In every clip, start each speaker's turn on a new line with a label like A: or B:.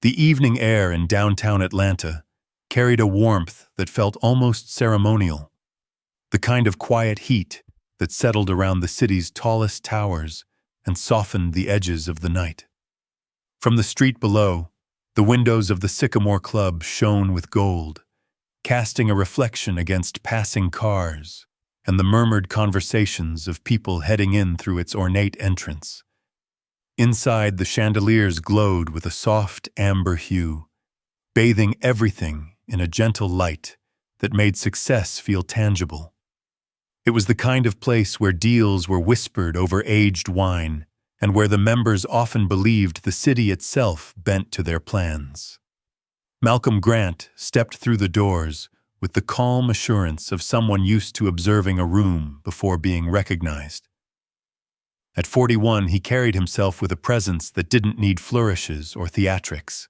A: The evening air in downtown Atlanta carried a warmth that felt almost ceremonial, the kind of quiet heat that settled around the city's tallest towers and softened the edges of the night. From the street below, the windows of the Sycamore Club shone with gold, casting a reflection against passing cars and the murmured conversations of people heading in through its ornate entrance. Inside, the chandeliers glowed with a soft amber hue, bathing everything in a gentle light that made success feel tangible. It was the kind of place where deals were whispered over aged wine and where the members often believed the city itself bent to their plans. Malcolm Grant stepped through the doors with the calm assurance of someone used to observing a room before being recognized. At 41, he carried himself with a presence that didn't need flourishes or theatrics.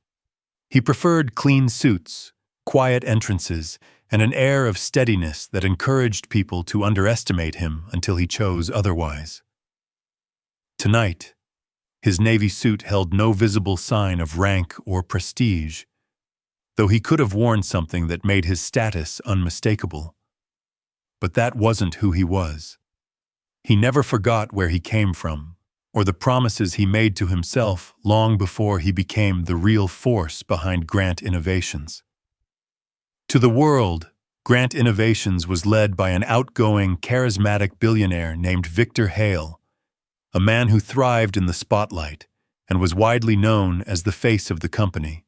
A: He preferred clean suits, quiet entrances, and an air of steadiness that encouraged people to underestimate him until he chose otherwise. Tonight, his navy suit held no visible sign of rank or prestige, though he could have worn something that made his status unmistakable. But that wasn't who he was. He never forgot where he came from, or the promises he made to himself long before he became the real force behind Grant Innovations. To the world, Grant Innovations was led by an outgoing, charismatic billionaire named Victor Hale, a man who thrived in the spotlight and was widely known as the face of the company.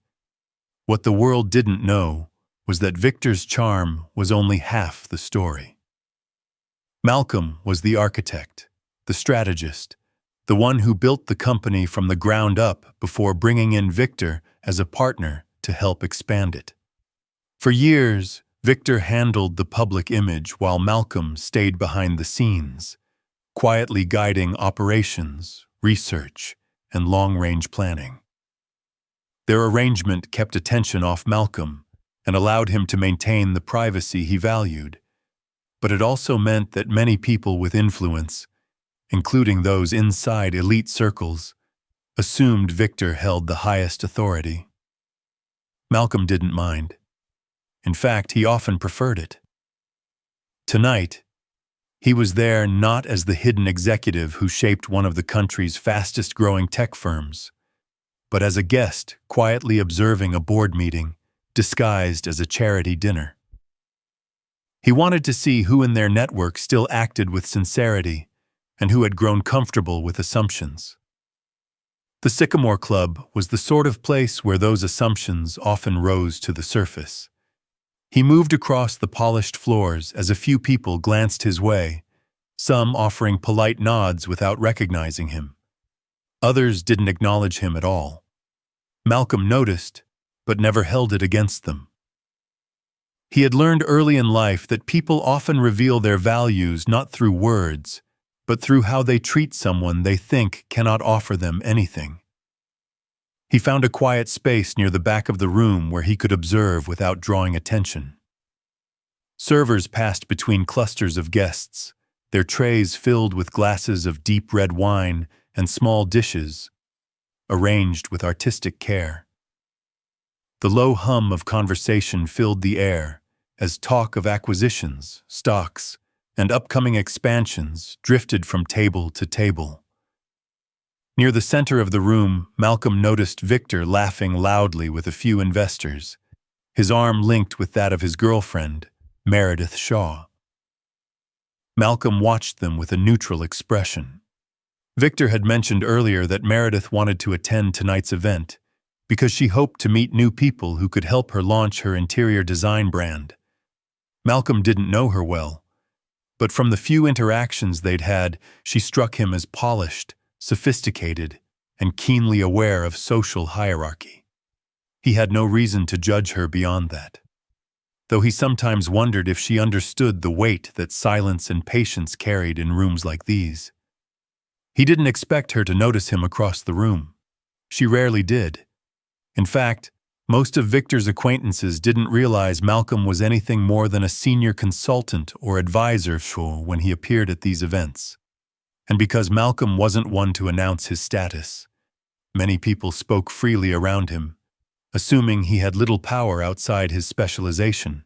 A: What the world didn't know was that Victor's charm was only half the story. Malcolm was the architect, the strategist, the one who built the company from the ground up before bringing in Victor as a partner to help expand it. For years, Victor handled the public image while Malcolm stayed behind the scenes, quietly guiding operations, research, and long-range planning. Their arrangement kept attention off Malcolm and allowed him to maintain the privacy he valued, but it also meant that many people with influence, including those inside elite circles, assumed Victor held the highest authority. Malcolm didn't mind. In fact, he often preferred it. Tonight, he was there not as the hidden executive who shaped one of the country's fastest-growing tech firms, but as a guest quietly observing a board meeting disguised as a charity dinner. He wanted to see who in their network still acted with sincerity and who had grown comfortable with assumptions. The Sycamore Club was the sort of place where those assumptions often rose to the surface. He moved across the polished floors as a few people glanced his way, some offering polite nods without recognizing him. Others didn't acknowledge him at all. Malcolm noticed, but never held it against them. He had learned early in life that people often reveal their values not through words, but through how they treat someone they think cannot offer them anything. He found a quiet space near the back of the room where he could observe without drawing attention. Servers passed between clusters of guests, their trays filled with glasses of deep red wine and small dishes, arranged with artistic care. The low hum of conversation filled the air as talk of acquisitions, stocks, and upcoming expansions drifted from table to table. Near the center of the room, Malcolm noticed Victor laughing loudly with a few investors, his arm linked with that of his girlfriend, Meredith Shaw. Malcolm watched them with a neutral expression. Victor had mentioned earlier that Meredith wanted to attend tonight's event because she hoped to meet new people who could help her launch her interior design brand. Malcolm didn't know her well, but from the few interactions they'd had, she struck him as polished, sophisticated, and keenly aware of social hierarchy. He had no reason to judge her beyond that, though he sometimes wondered if she understood the weight that silence and patience carried in rooms like these. He didn't expect her to notice him across the room. She rarely did. In fact, most of Victor's acquaintances didn't realize Malcolm was anything more than a senior consultant or advisor when he appeared at these events. And because Malcolm wasn't one to announce his status, many people spoke freely around him, assuming he had little power outside his specialization.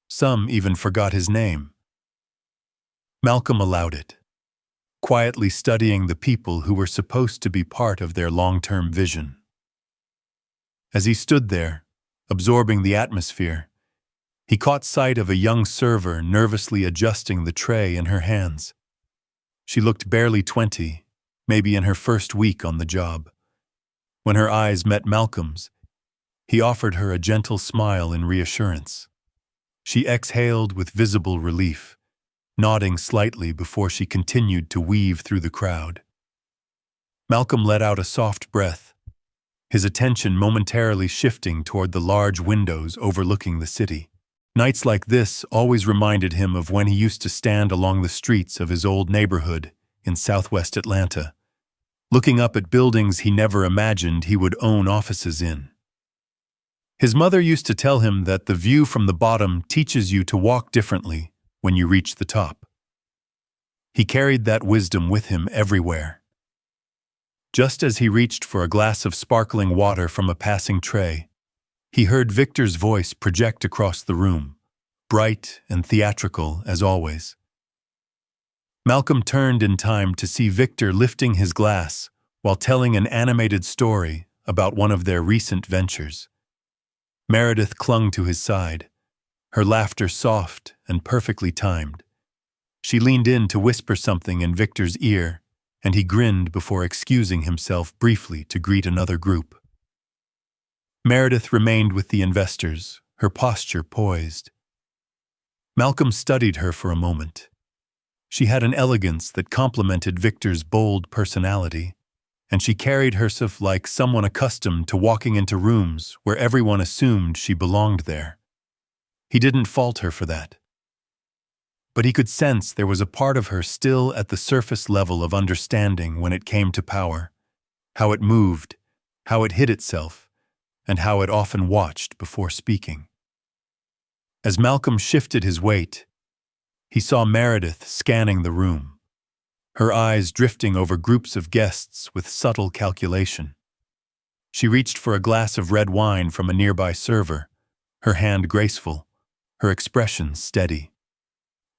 A: Some even forgot his name. Malcolm allowed it, quietly studying the people who were supposed to be part of their long-term vision. As he stood there, absorbing the atmosphere, he caught sight of a young server nervously adjusting the tray in her hands. She looked barely 20, maybe in her first week on the job. When her eyes met Malcolm's, he offered her a gentle smile in reassurance. She exhaled with visible relief, nodding slightly before she continued to weave through the crowd. Malcolm let out a soft breath, his attention momentarily shifting toward the large windows overlooking the city. Nights like this always reminded him of when he used to stand along the streets of his old neighborhood in southwest Atlanta, looking up at buildings he never imagined he would own offices in. His mother used to tell him that the view from the bottom teaches you to walk differently when you reach the top. He carried that wisdom with him everywhere. Just as he reached for a glass of sparkling water from a passing tray, he heard Victor's voice project across the room, bright and theatrical as always. Malcolm turned in time to see Victor lifting his glass while telling an animated story about one of their recent ventures. Meredith clung to his side, her laughter soft and perfectly timed. She leaned in to whisper something in Victor's ear, and he grinned before excusing himself briefly to greet another group. Meredith remained with the investors, her posture poised. Malcolm studied her for a moment. She had an elegance that complemented Victor's bold personality, and she carried herself like someone accustomed to walking into rooms where everyone assumed she belonged there. He didn't fault her for that. But he could sense there was a part of her still at the surface level of understanding when it came to power, how it moved, how it hid itself, and how it often watched before speaking. As Malcolm shifted his weight, he saw Meredith scanning the room, her eyes drifting over groups of guests with subtle calculation. She reached for a glass of red wine from a nearby server, her hand graceful, her expression steady.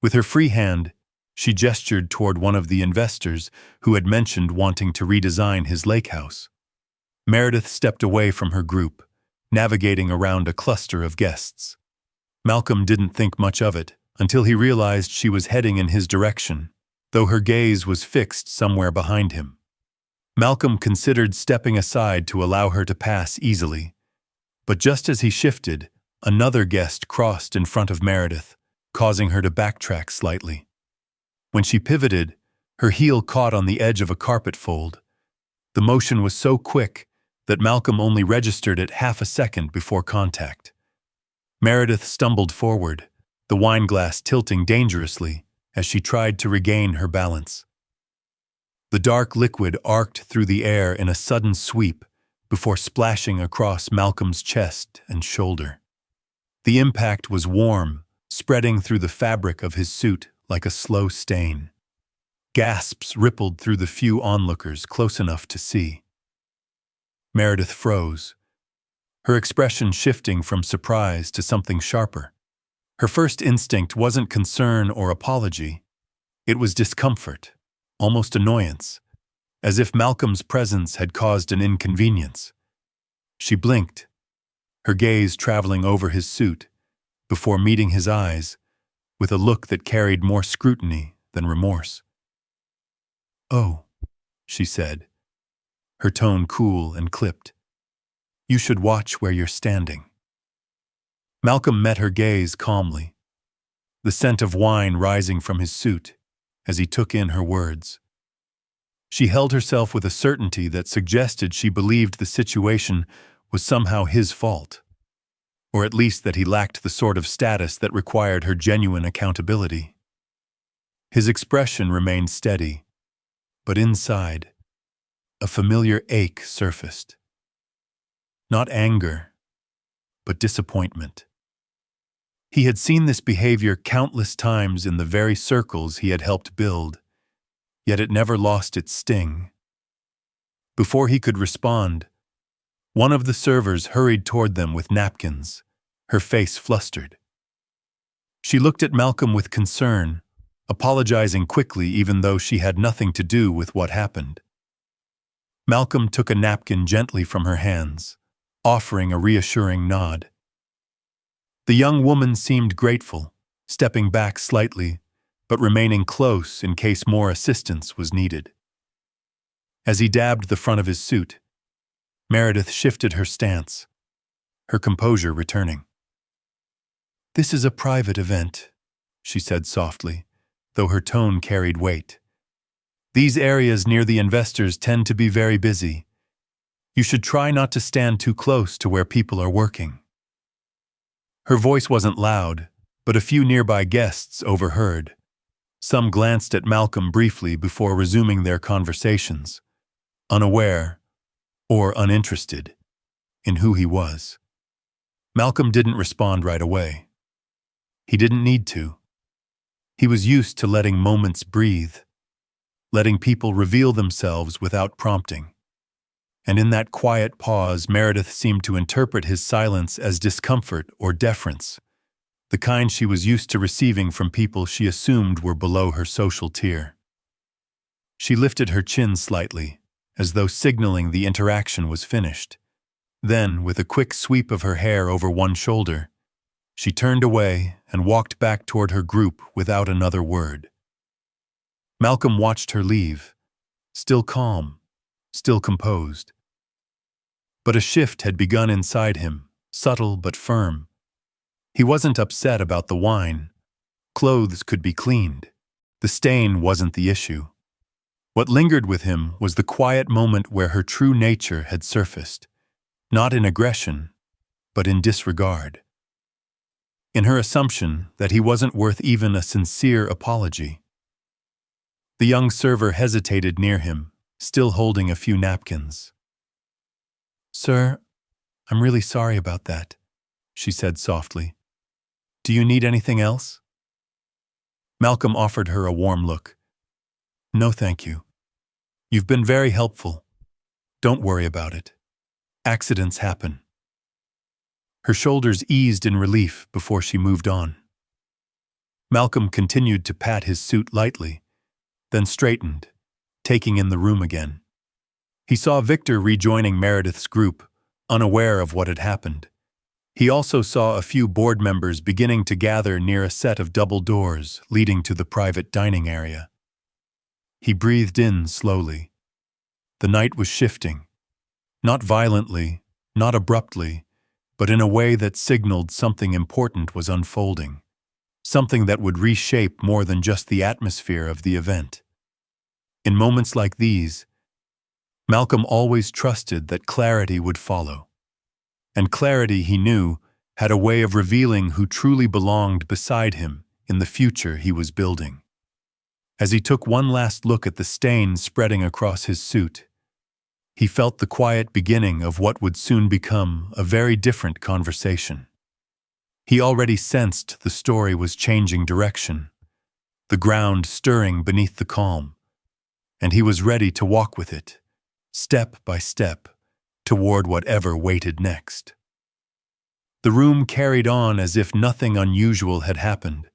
A: With her free hand, she gestured toward one of the investors who had mentioned wanting to redesign his lake house. Meredith stepped away from her group, navigating around a cluster of guests. Malcolm didn't think much of it until he realized she was heading in his direction, though her gaze was fixed somewhere behind him. Malcolm considered stepping aside to allow her to pass easily, but just as he shifted, another guest crossed in front of Meredith, causing her to backtrack slightly. When she pivoted, her heel caught on the edge of a carpet fold. The motion was so quick that Malcolm only registered it half a second before contact. Meredith stumbled forward, the wineglass tilting dangerously as she tried to regain her balance. The dark liquid arced through the air in a sudden sweep before splashing across Malcolm's chest and shoulder. The impact was warm, spreading through the fabric of his suit like a slow stain. Gasps rippled through the few onlookers close enough to see. Meredith froze, her expression shifting from surprise to something sharper. Her first instinct wasn't concern or apology. It was discomfort, almost annoyance, as if Malcolm's presence had caused an inconvenience. She blinked, her gaze traveling over his suit, before meeting his eyes, with a look that carried more scrutiny than remorse. "Oh," she said, her tone cool and clipped. "You should watch where you're standing." Malcolm met her gaze calmly, the scent of wine rising from his suit as he took in her words. She held herself with a certainty that suggested she believed the situation was somehow his fault, or at least that he lacked the sort of status that required her genuine accountability. His expression remained steady, but inside, a familiar ache surfaced. Not anger, but disappointment. He had seen this behavior countless times in the very circles he had helped build, yet it never lost its sting. Before he could respond, One of the servers hurried toward them with napkins, her face flustered. She looked at Malcolm with concern, apologizing quickly even though she had nothing to do with what happened. Malcolm took a napkin gently from her hands, offering a reassuring nod. The young woman seemed grateful, stepping back slightly, but remaining close in case more assistance was needed. As he dabbed the front of his suit, Meredith shifted her stance, her composure returning. "This is a private event," she said softly, though her tone carried weight. "These areas near the investors tend to be very busy. You should try not to stand too close to where people are working." Her voice wasn't loud, but a few nearby guests overheard. Some glanced at Malcolm briefly before resuming their conversations, unaware or uninterested in who he was. Malcolm didn't respond right away. He didn't need to. He was used to letting moments breathe, letting people reveal themselves without prompting. And in that quiet pause, Meredith seemed to interpret his silence as discomfort or deference, the kind she was used to receiving from people she assumed were below her social tier. She lifted her chin slightly, as though signaling the interaction was finished. Then, with a quick sweep of her hair over one shoulder, she turned away and walked back toward her group without another word. Malcolm watched her leave, still calm, still composed. But a shift had begun inside him, subtle but firm. He wasn't upset about the wine. Clothes could be cleaned. The stain wasn't the issue. What lingered with him was the quiet moment where her true nature had surfaced, not in aggression, but in disregard. In her assumption that he wasn't worth even a sincere apology. The young server hesitated near him, still holding a few napkins. "Sir, I'm really sorry about that," she said softly. "Do you need anything else?" Malcolm offered her a warm look. "No, thank you. You've been very helpful. Don't worry about it. Accidents happen." Her shoulders eased in relief before she moved on. Malcolm continued to pat his suit lightly, then straightened, taking in the room again. He saw Victor rejoining Meredith's group, unaware of what had happened. He also saw a few board members beginning to gather near a set of double doors leading to the private dining area. He breathed in slowly. The night was shifting, not violently, not abruptly, but in a way that signaled something important was unfolding, something that would reshape more than just the atmosphere of the event. In moments like these, Malcolm always trusted that clarity would follow. And clarity, he knew, had a way of revealing who truly belonged beside him in the future he was building. As he took one last look at the stain spreading across his suit, he felt the quiet beginning of what would soon become a very different conversation. He already sensed the story was changing direction, the ground stirring beneath the calm, and he was ready to walk with it, step by step, toward whatever waited next. The room carried on as if nothing unusual had happened,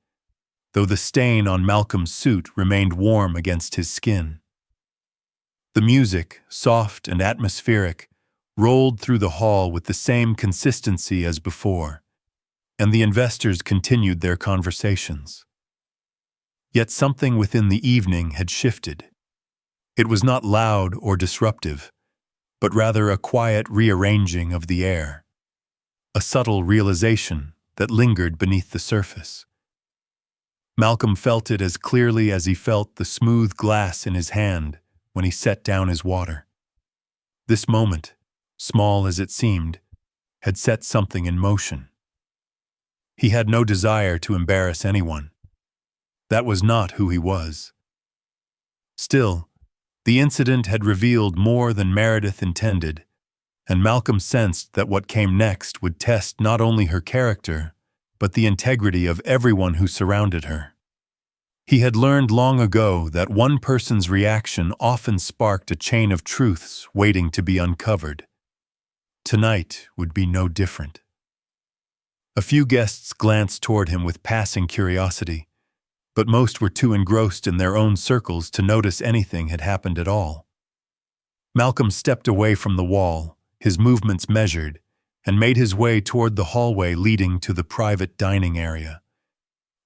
A: though the stain on Malcolm's suit remained warm against his skin. The music, soft and atmospheric, rolled through the hall with the same consistency as before, and the investors continued their conversations. Yet something within the evening had shifted. It was not loud or disruptive, but rather a quiet rearranging of the air, a subtle realization that lingered beneath the surface. Malcolm felt it as clearly as he felt the smooth glass in his hand when he set down his water. This moment, small as it seemed, had set something in motion. He had no desire to embarrass anyone. That was not who he was. Still, the incident had revealed more than Meredith intended, and Malcolm sensed that what came next would test not only her character, but the integrity of everyone who surrounded her. He had learned long ago that one person's reaction often sparked a chain of truths waiting to be uncovered. Tonight would be no different. A few guests glanced toward him with passing curiosity, but most were too engrossed in their own circles to notice anything had happened at all. Malcolm stepped away from the wall, his movements measured, and made his way toward the hallway leading to the private dining area.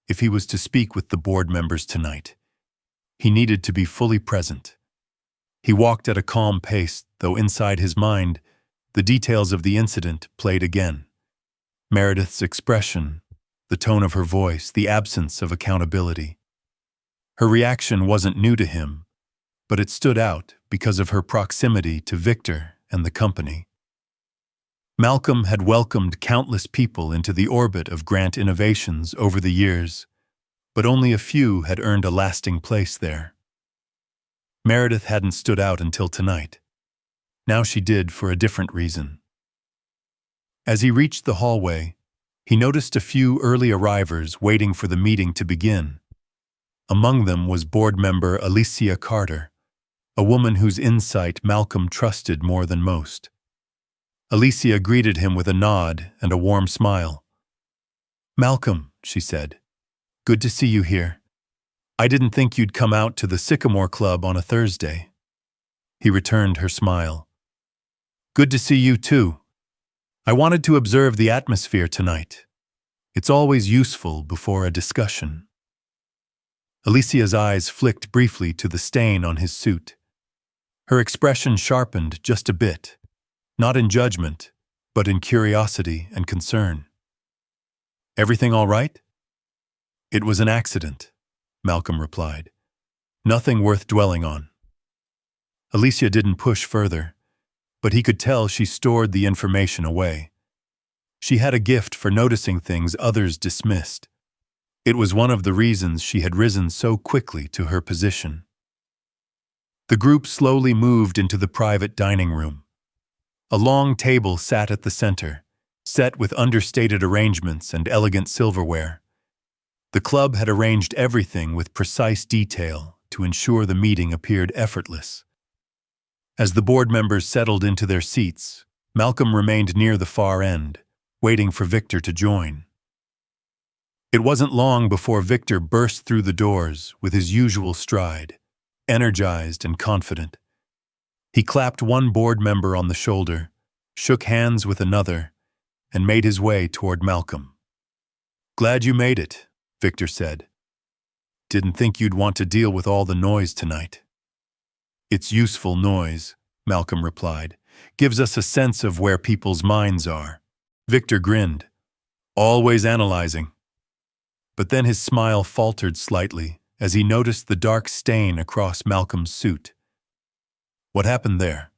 A: If he was to speak with the board members tonight, he needed to be fully present. He walked at a calm pace, though inside his mind, the details of the incident played again. Meredith's expression, the tone of her voice, the absence of accountability. Her reaction wasn't new to him, but it stood out because of her proximity to Victor and the company. Malcolm had welcomed countless people into the orbit of Grant Innovations over the years, but only a few had earned a lasting place there. Meredith hadn't stood out until tonight. Now she did for a different reason. As he reached the hallway, he noticed a few early arrivers waiting for the meeting to begin. Among them was board member Alicia Carter, a woman whose insight Malcolm trusted more than most. Alicia greeted him with a nod and a warm smile. "Malcolm," she said, "good to see you here. I didn't think you'd come out to the Sycamore Club on a Thursday." He returned her smile. "Good to see you too. I wanted to observe the atmosphere tonight. It's always useful before a discussion." Alicia's eyes flicked briefly to the stain on his suit. Her expression sharpened just a bit, not in judgment, but in curiosity and concern. "Everything all right?" "It was an accident," Malcolm replied. "Nothing worth dwelling on." Alicia didn't push further, but he could tell she stored the information away. She had a gift for noticing things others dismissed. It was one of the reasons she had risen so quickly to her position. The group slowly moved into the private dining room. A long table sat at the center, set with understated arrangements and elegant silverware. The club had arranged everything with precise detail to ensure the meeting appeared effortless. As the board members settled into their seats, Malcolm remained near the far end, waiting for Victor to join. It wasn't long before Victor burst through the doors with his usual stride, energized and confident. He clapped one board member on the shoulder, shook hands with another, and made his way toward Malcolm. "Glad you made it," Victor said. "Didn't think you'd want to deal with all the noise tonight." "It's useful noise," Malcolm replied. "Gives us a sense of where people's minds are." Victor grinned. "Always analyzing." But then his smile faltered slightly as he noticed the dark stain across Malcolm's suit. "What happened there?"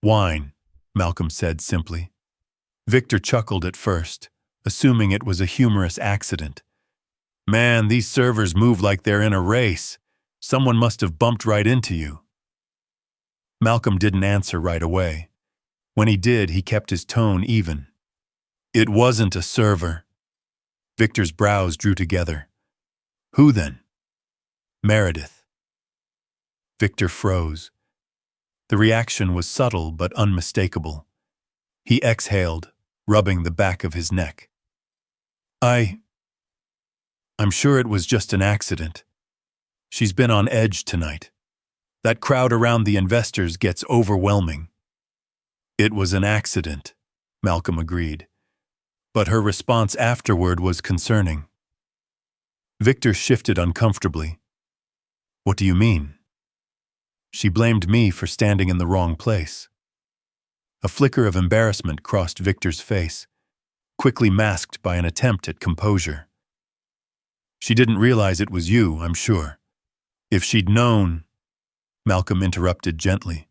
A: "Wine," Malcolm said simply. Victor chuckled at first, assuming it was a humorous accident. "Man, these servers move like they're in a race. Someone must have bumped right into you." Malcolm didn't answer right away. When he did, he kept his tone even. "It wasn't a server." Victor's brows drew together. "Who then?" "Meredith." Victor froze. The reaction was subtle but unmistakable. He exhaled, rubbing the back of his neck. I'm sure it was just an accident. She's been on edge tonight. That crowd around the investors gets overwhelming." "It was an accident," Malcolm agreed. But her response afterward was concerning. Victor shifted uncomfortably. "What do you mean?" "She blamed me for standing in the wrong place." A flicker of embarrassment crossed Victor's face, quickly masked by an attempt at composure. "She didn't realize it was you, I'm sure. If she'd known—" Malcolm interrupted gently.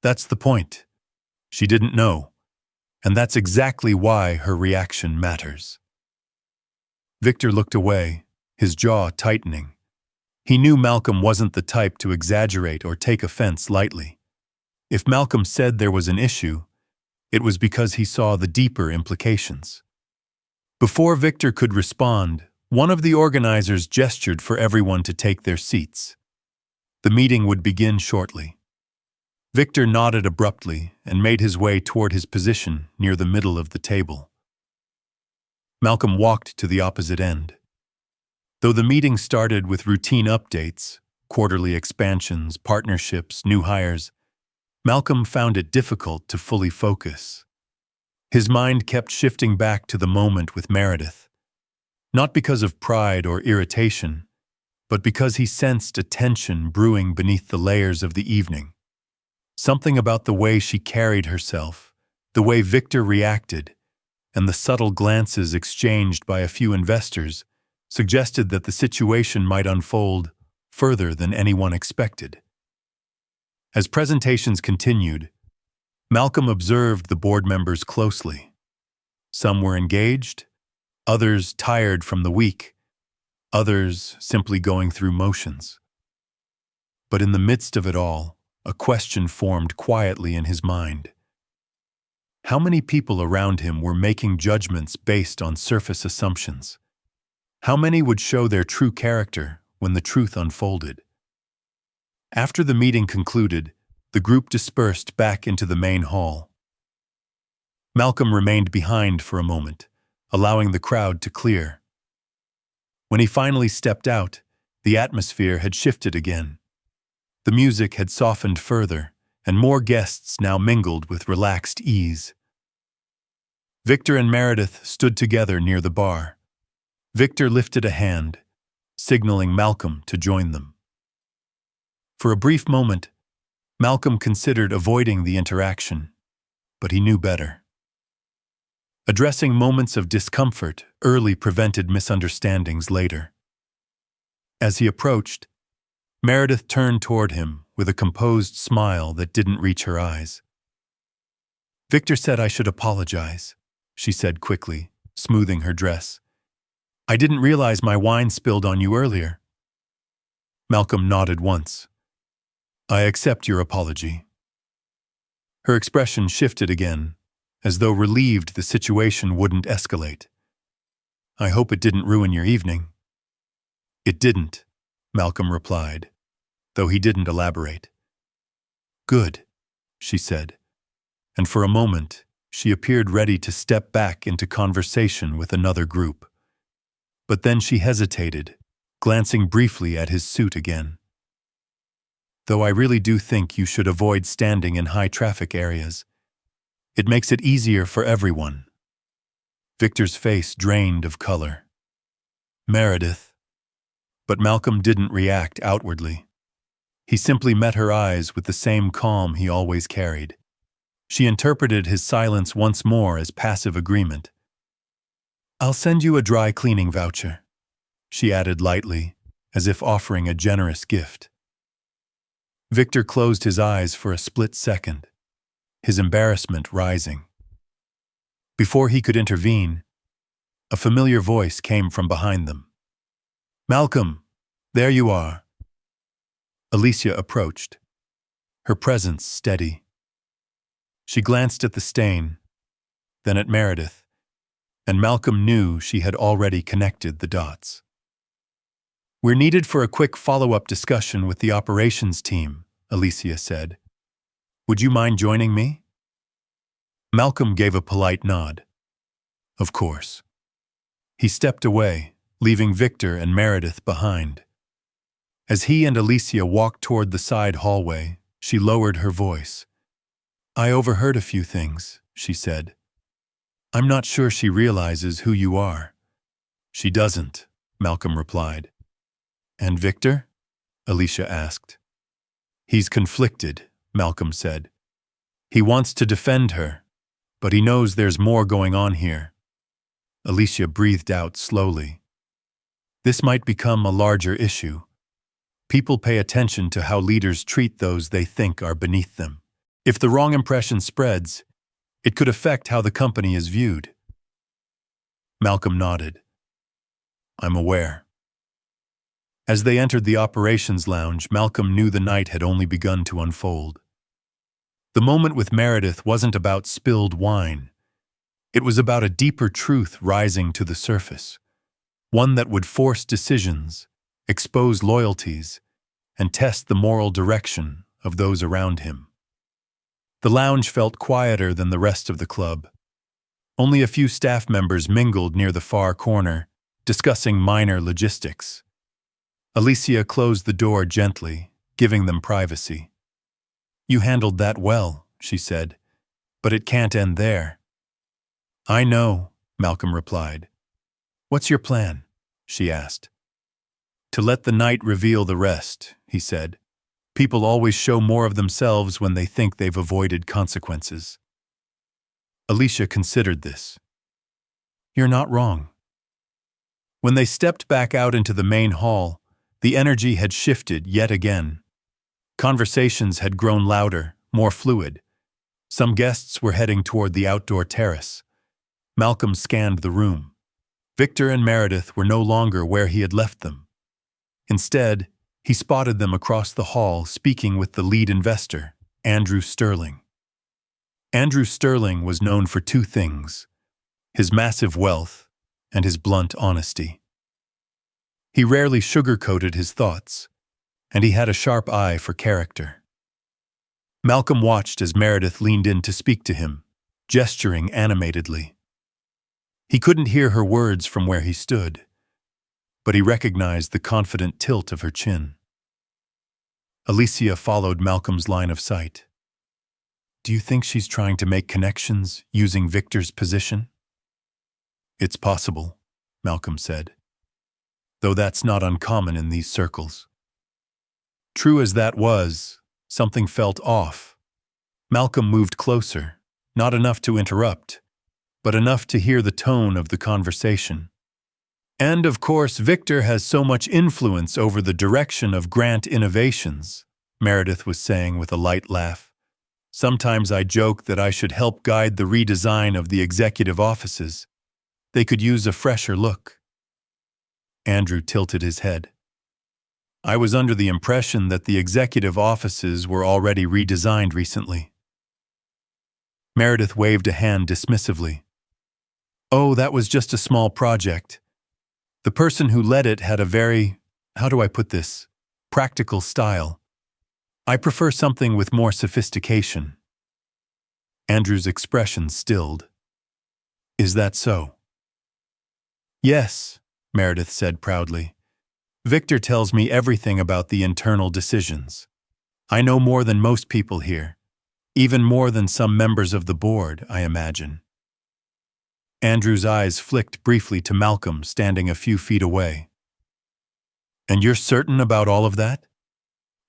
A: "That's the point. She didn't know. And that's exactly why her reaction matters." Victor looked away, his jaw tightening. He knew Malcolm wasn't the type to exaggerate or take offense lightly. If Malcolm said there was an issue, it was because he saw the deeper implications. Before Victor could respond, one of the organizers gestured for everyone to take their seats. The meeting would begin shortly. Victor nodded abruptly and made his way toward his position near the middle of the table. Malcolm walked to the opposite end. Though the meeting started with routine updates, quarterly expansions, partnerships, new hires, Malcolm found it difficult to fully focus. His mind kept shifting back to the moment with Meredith, not because of pride or irritation, but because he sensed a tension brewing beneath the layers of the evening. Something about the way she carried herself, the way Victor reacted, and the subtle glances exchanged by a few investors suggested that the situation might unfold further than anyone expected. As presentations continued, Malcolm observed the board members closely. Some were engaged, others tired from the week, others simply going through motions. But in the midst of it all, a question formed quietly in his mind. How many people around him were making judgments based on surface assumptions? How many would show their true character when the truth unfolded? After the meeting concluded, the group dispersed back into the main hall. Malcolm remained behind for a moment, allowing the crowd to clear. When he finally stepped out, the atmosphere had shifted again. The music had softened further, and more guests now mingled with relaxed ease. Victor and Meredith stood together near the bar. Victor lifted a hand, signaling Malcolm to join them. For a brief moment, Malcolm considered avoiding the interaction, but he knew better. Addressing moments of discomfort early prevented misunderstandings later. As he approached, Meredith turned toward him with a composed smile that didn't reach her eyes. "Victor said I should apologize," she said quickly, smoothing her dress. "I didn't realize my wine spilled on you earlier." Malcolm nodded once. "I accept your apology." Her expression shifted again, as though relieved the situation wouldn't escalate. "I hope it didn't ruin your evening." "It didn't," Malcolm replied, though he didn't elaborate. "Good," she said, and for a moment she appeared ready to step back into conversation with another group. But then she hesitated, glancing briefly at his suit again. "Though I really do think you should avoid standing in high-traffic areas. It makes it easier for everyone." Victor's face drained of color. "Meredith." But Malcolm didn't react outwardly. He simply met her eyes with the same calm he always carried. She interpreted his silence once more as passive agreement. "I'll send you a dry cleaning voucher," she added lightly, as if offering a generous gift. Victor closed his eyes for a split second, his embarrassment rising. Before he could intervene, a familiar voice came from behind them. "Malcolm, there you are." Alicia approached, her presence steady. She glanced at the stain, then at Meredith, and Malcolm knew she had already connected the dots. "We're needed for a quick follow-up discussion with the operations team," Alicia said. "Would you mind joining me?" Malcolm gave a polite nod. "Of course." He stepped away, leaving Victor and Meredith behind. As he and Alicia walked toward the side hallway, she lowered her voice. "I overheard a few things," she said. "I'm not sure she realizes who you are." "She doesn't," Malcolm replied. "And Victor?" Alicia asked. "He's conflicted," Malcolm said. "He wants to defend her, but he knows there's more going on here." Alicia breathed out slowly. "This might become a larger issue. People pay attention to how leaders treat those they think are beneath them. If the wrong impression spreads, it could affect how the company is viewed." Malcolm nodded. "I'm aware." As they entered the operations lounge, Malcolm knew the night had only begun to unfold. The moment with Meredith wasn't about spilled wine. It was about a deeper truth rising to the surface, one that would force decisions, expose loyalties, and test the moral direction of those around him. The lounge felt quieter than the rest of the club. Only a few staff members mingled near the far corner, discussing minor logistics. Alicia closed the door gently, giving them privacy. "You handled that well," she said, "but it can't end there." "I know," Malcolm replied. "What's your plan?" she asked. "To let the night reveal the rest," he said. "People always show more of themselves when they think they've avoided consequences." Alicia considered this. "You're not wrong." When they stepped back out into the main hall, the energy had shifted yet again. Conversations had grown louder, more fluid. Some guests were heading toward the outdoor terrace. Malcolm scanned the room. Victor and Meredith were no longer where he had left them. Instead, he spotted them across the hall speaking with the lead investor, Andrew Sterling. Andrew Sterling was known for two things: his massive wealth and his blunt honesty. He rarely sugarcoated his thoughts, and he had a sharp eye for character. Malcolm watched as Meredith leaned in to speak to him, gesturing animatedly. He couldn't hear her words from where he stood, but he recognized the confident tilt of her chin. Alicia followed Malcolm's line of sight. "Do you think she's trying to make connections using Victor's position?" "It's possible," Malcolm said, "though that's not uncommon in these circles." True as that was, something felt off. Malcolm moved closer, not enough to interrupt, but enough to hear the tone of the conversation. "And of course, Victor has so much influence over the direction of Grant Innovations," Meredith was saying with a light laugh. "Sometimes I joke that I should help guide the redesign of the executive offices. They could use a fresher look." Andrew tilted his head. "I was under the impression that the executive offices were already redesigned recently." Meredith waved a hand dismissively. "Oh, that was just a small project. The person who led it had a very, how do I put this, practical style. I prefer something with more sophistication." Andrew's expression stilled. "Is that so?" "Yes," Meredith said proudly. "Victor tells me everything about the internal decisions. I know more than most people here, even more than some members of the board, I imagine." Andrew's eyes flicked briefly to Malcolm standing a few feet away. "And you're certain about all of that?"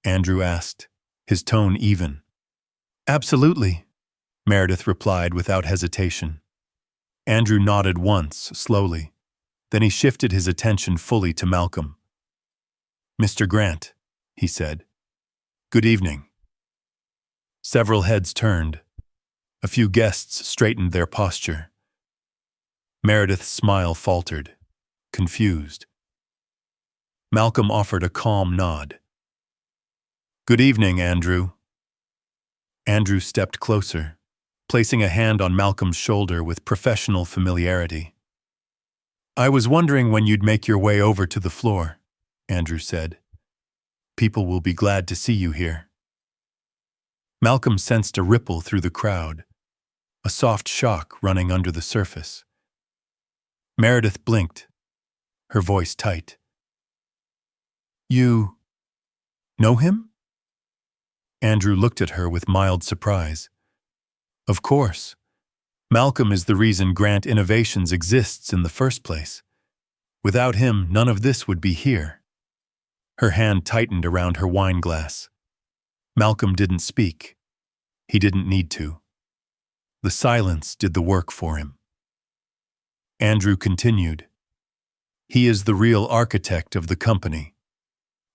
A: Andrew asked, his tone even. "Absolutely," Meredith replied without hesitation. Andrew nodded once, slowly. Then he shifted his attention fully to Malcolm. "Mr. Grant," he said. "Good evening." Several heads turned. A few guests straightened their posture. Meredith's smile faltered, confused. Malcolm offered a calm nod. "Good evening, Andrew." Andrew stepped closer, placing a hand on Malcolm's shoulder with professional familiarity. "I was wondering when you'd make your way over to the floor," Andrew said. "People will be glad to see you here." Malcolm sensed a ripple through the crowd, a soft shock running under the surface. Meredith blinked, her voice tight. "You know him?" Andrew looked at her with mild surprise. "Of course. Malcolm is the reason Grant Innovations exists in the first place. Without him, none of this would be here." Her hand tightened around her wine glass. Malcolm didn't speak. He didn't need to. The silence did the work for him. Andrew continued. "He is the real architect of the company.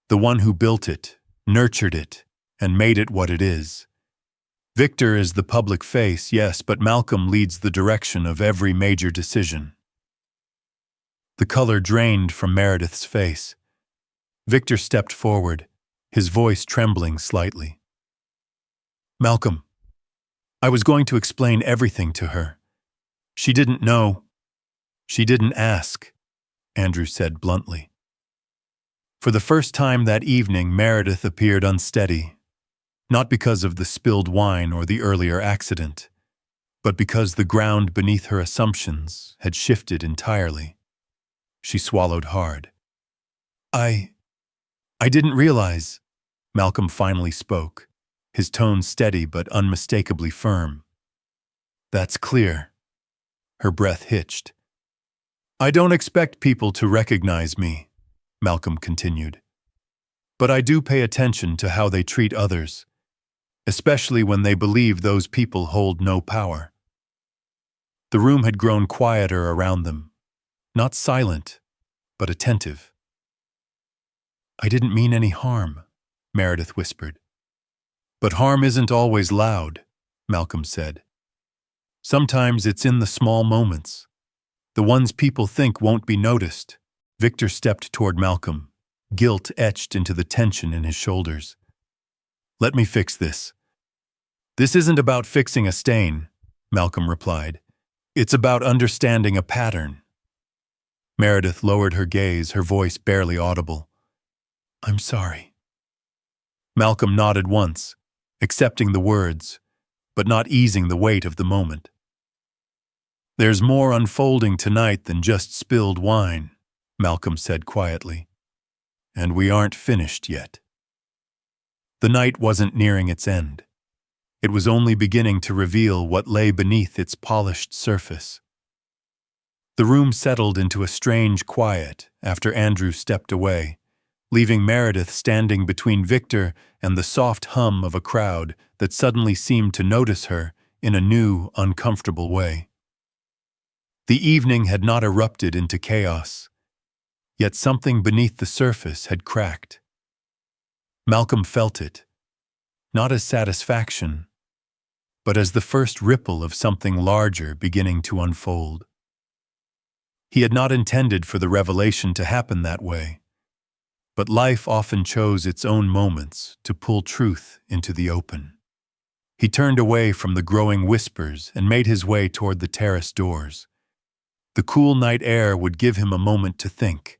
A: The one who built it, nurtured it, and made it what it is. Victor is the public face, yes, but Malcolm leads the direction of every major decision." The color drained from Meredith's face. Victor stepped forward, his voice trembling slightly. "Malcolm, I was going to explain everything to her. She didn't know. She didn't ask," Andrew said bluntly. For the first time that evening, Meredith appeared unsteady. Not because of the spilled wine or the earlier accident, but because the ground beneath her assumptions had shifted entirely. She swallowed hard. I didn't realize, Malcolm finally spoke, his tone steady but unmistakably firm. That's clear. Her breath hitched. I don't expect people to recognize me, Malcolm continued. But I do pay attention to how they treat others, especially when they believe those people hold no power. The room had grown quieter around them, not silent, but attentive. I didn't mean any harm, Meredith whispered. But harm isn't always loud, Malcolm said. Sometimes it's in the small moments, the ones people think won't be noticed. Victor stepped toward Malcolm, guilt etched into the tension in his shoulders. Let me fix this. This isn't about fixing a stain, Malcolm replied. It's about understanding a pattern. Meredith lowered her gaze, her voice barely audible. I'm sorry. Malcolm nodded once, accepting the words, but not easing the weight of the moment. There's more unfolding tonight than just spilled wine, Malcolm said quietly. And we aren't finished yet. The night wasn't nearing its end. It was only beginning to reveal what lay beneath its polished surface. The room settled into a strange quiet after Andrew stepped away, leaving Meredith standing between Victor and the soft hum of a crowd that suddenly seemed to notice her in a new, uncomfortable way. The evening had not erupted into chaos, yet something beneath the surface had cracked. Malcolm felt it, not as satisfaction, but as the first ripple of something larger beginning to unfold. He had not intended for the revelation to happen that way, but life often chose its own moments to pull truth into the open. He turned away from the growing whispers and made his way toward the terrace doors. The cool night air would give him a moment to think.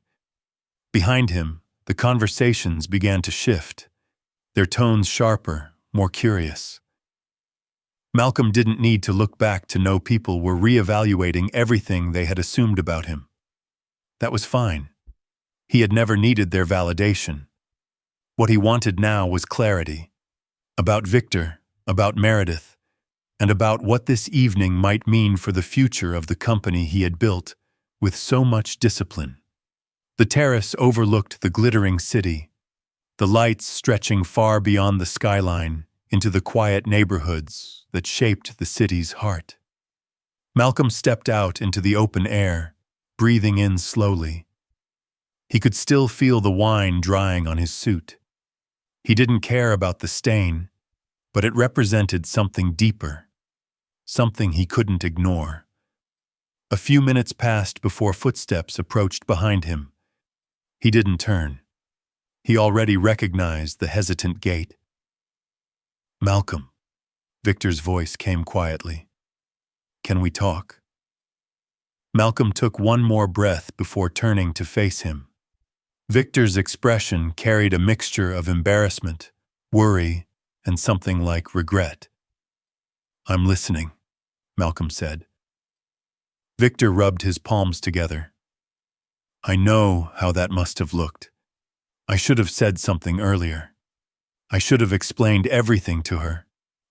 A: Behind him, the conversations began to shift, their tones sharper, more curious. Malcolm didn't need to look back to know people were reevaluating everything they had assumed about him. That was fine. He had never needed their validation. What he wanted now was clarity. About Victor, about Meredith, and about what this evening might mean for the future of the company he had built with so much discipline. The terrace overlooked the glittering city, the lights stretching far beyond the skyline into the quiet neighborhoods that shaped the city's heart. Malcolm stepped out into the open air, breathing in slowly. He could still feel the wine drying on his suit. He didn't care about the stain, but it represented something deeper, something he couldn't ignore. A few minutes passed before footsteps approached behind him. He didn't turn. He already recognized the hesitant gait. Malcolm, Victor's voice came quietly. Can we talk? Malcolm took one more breath before turning to face him. Victor's expression carried a mixture of embarrassment, worry, and something like regret. I'm listening, Malcolm said. Victor rubbed his palms together. I know how that must have looked. I should have said something earlier. I should have explained everything to her.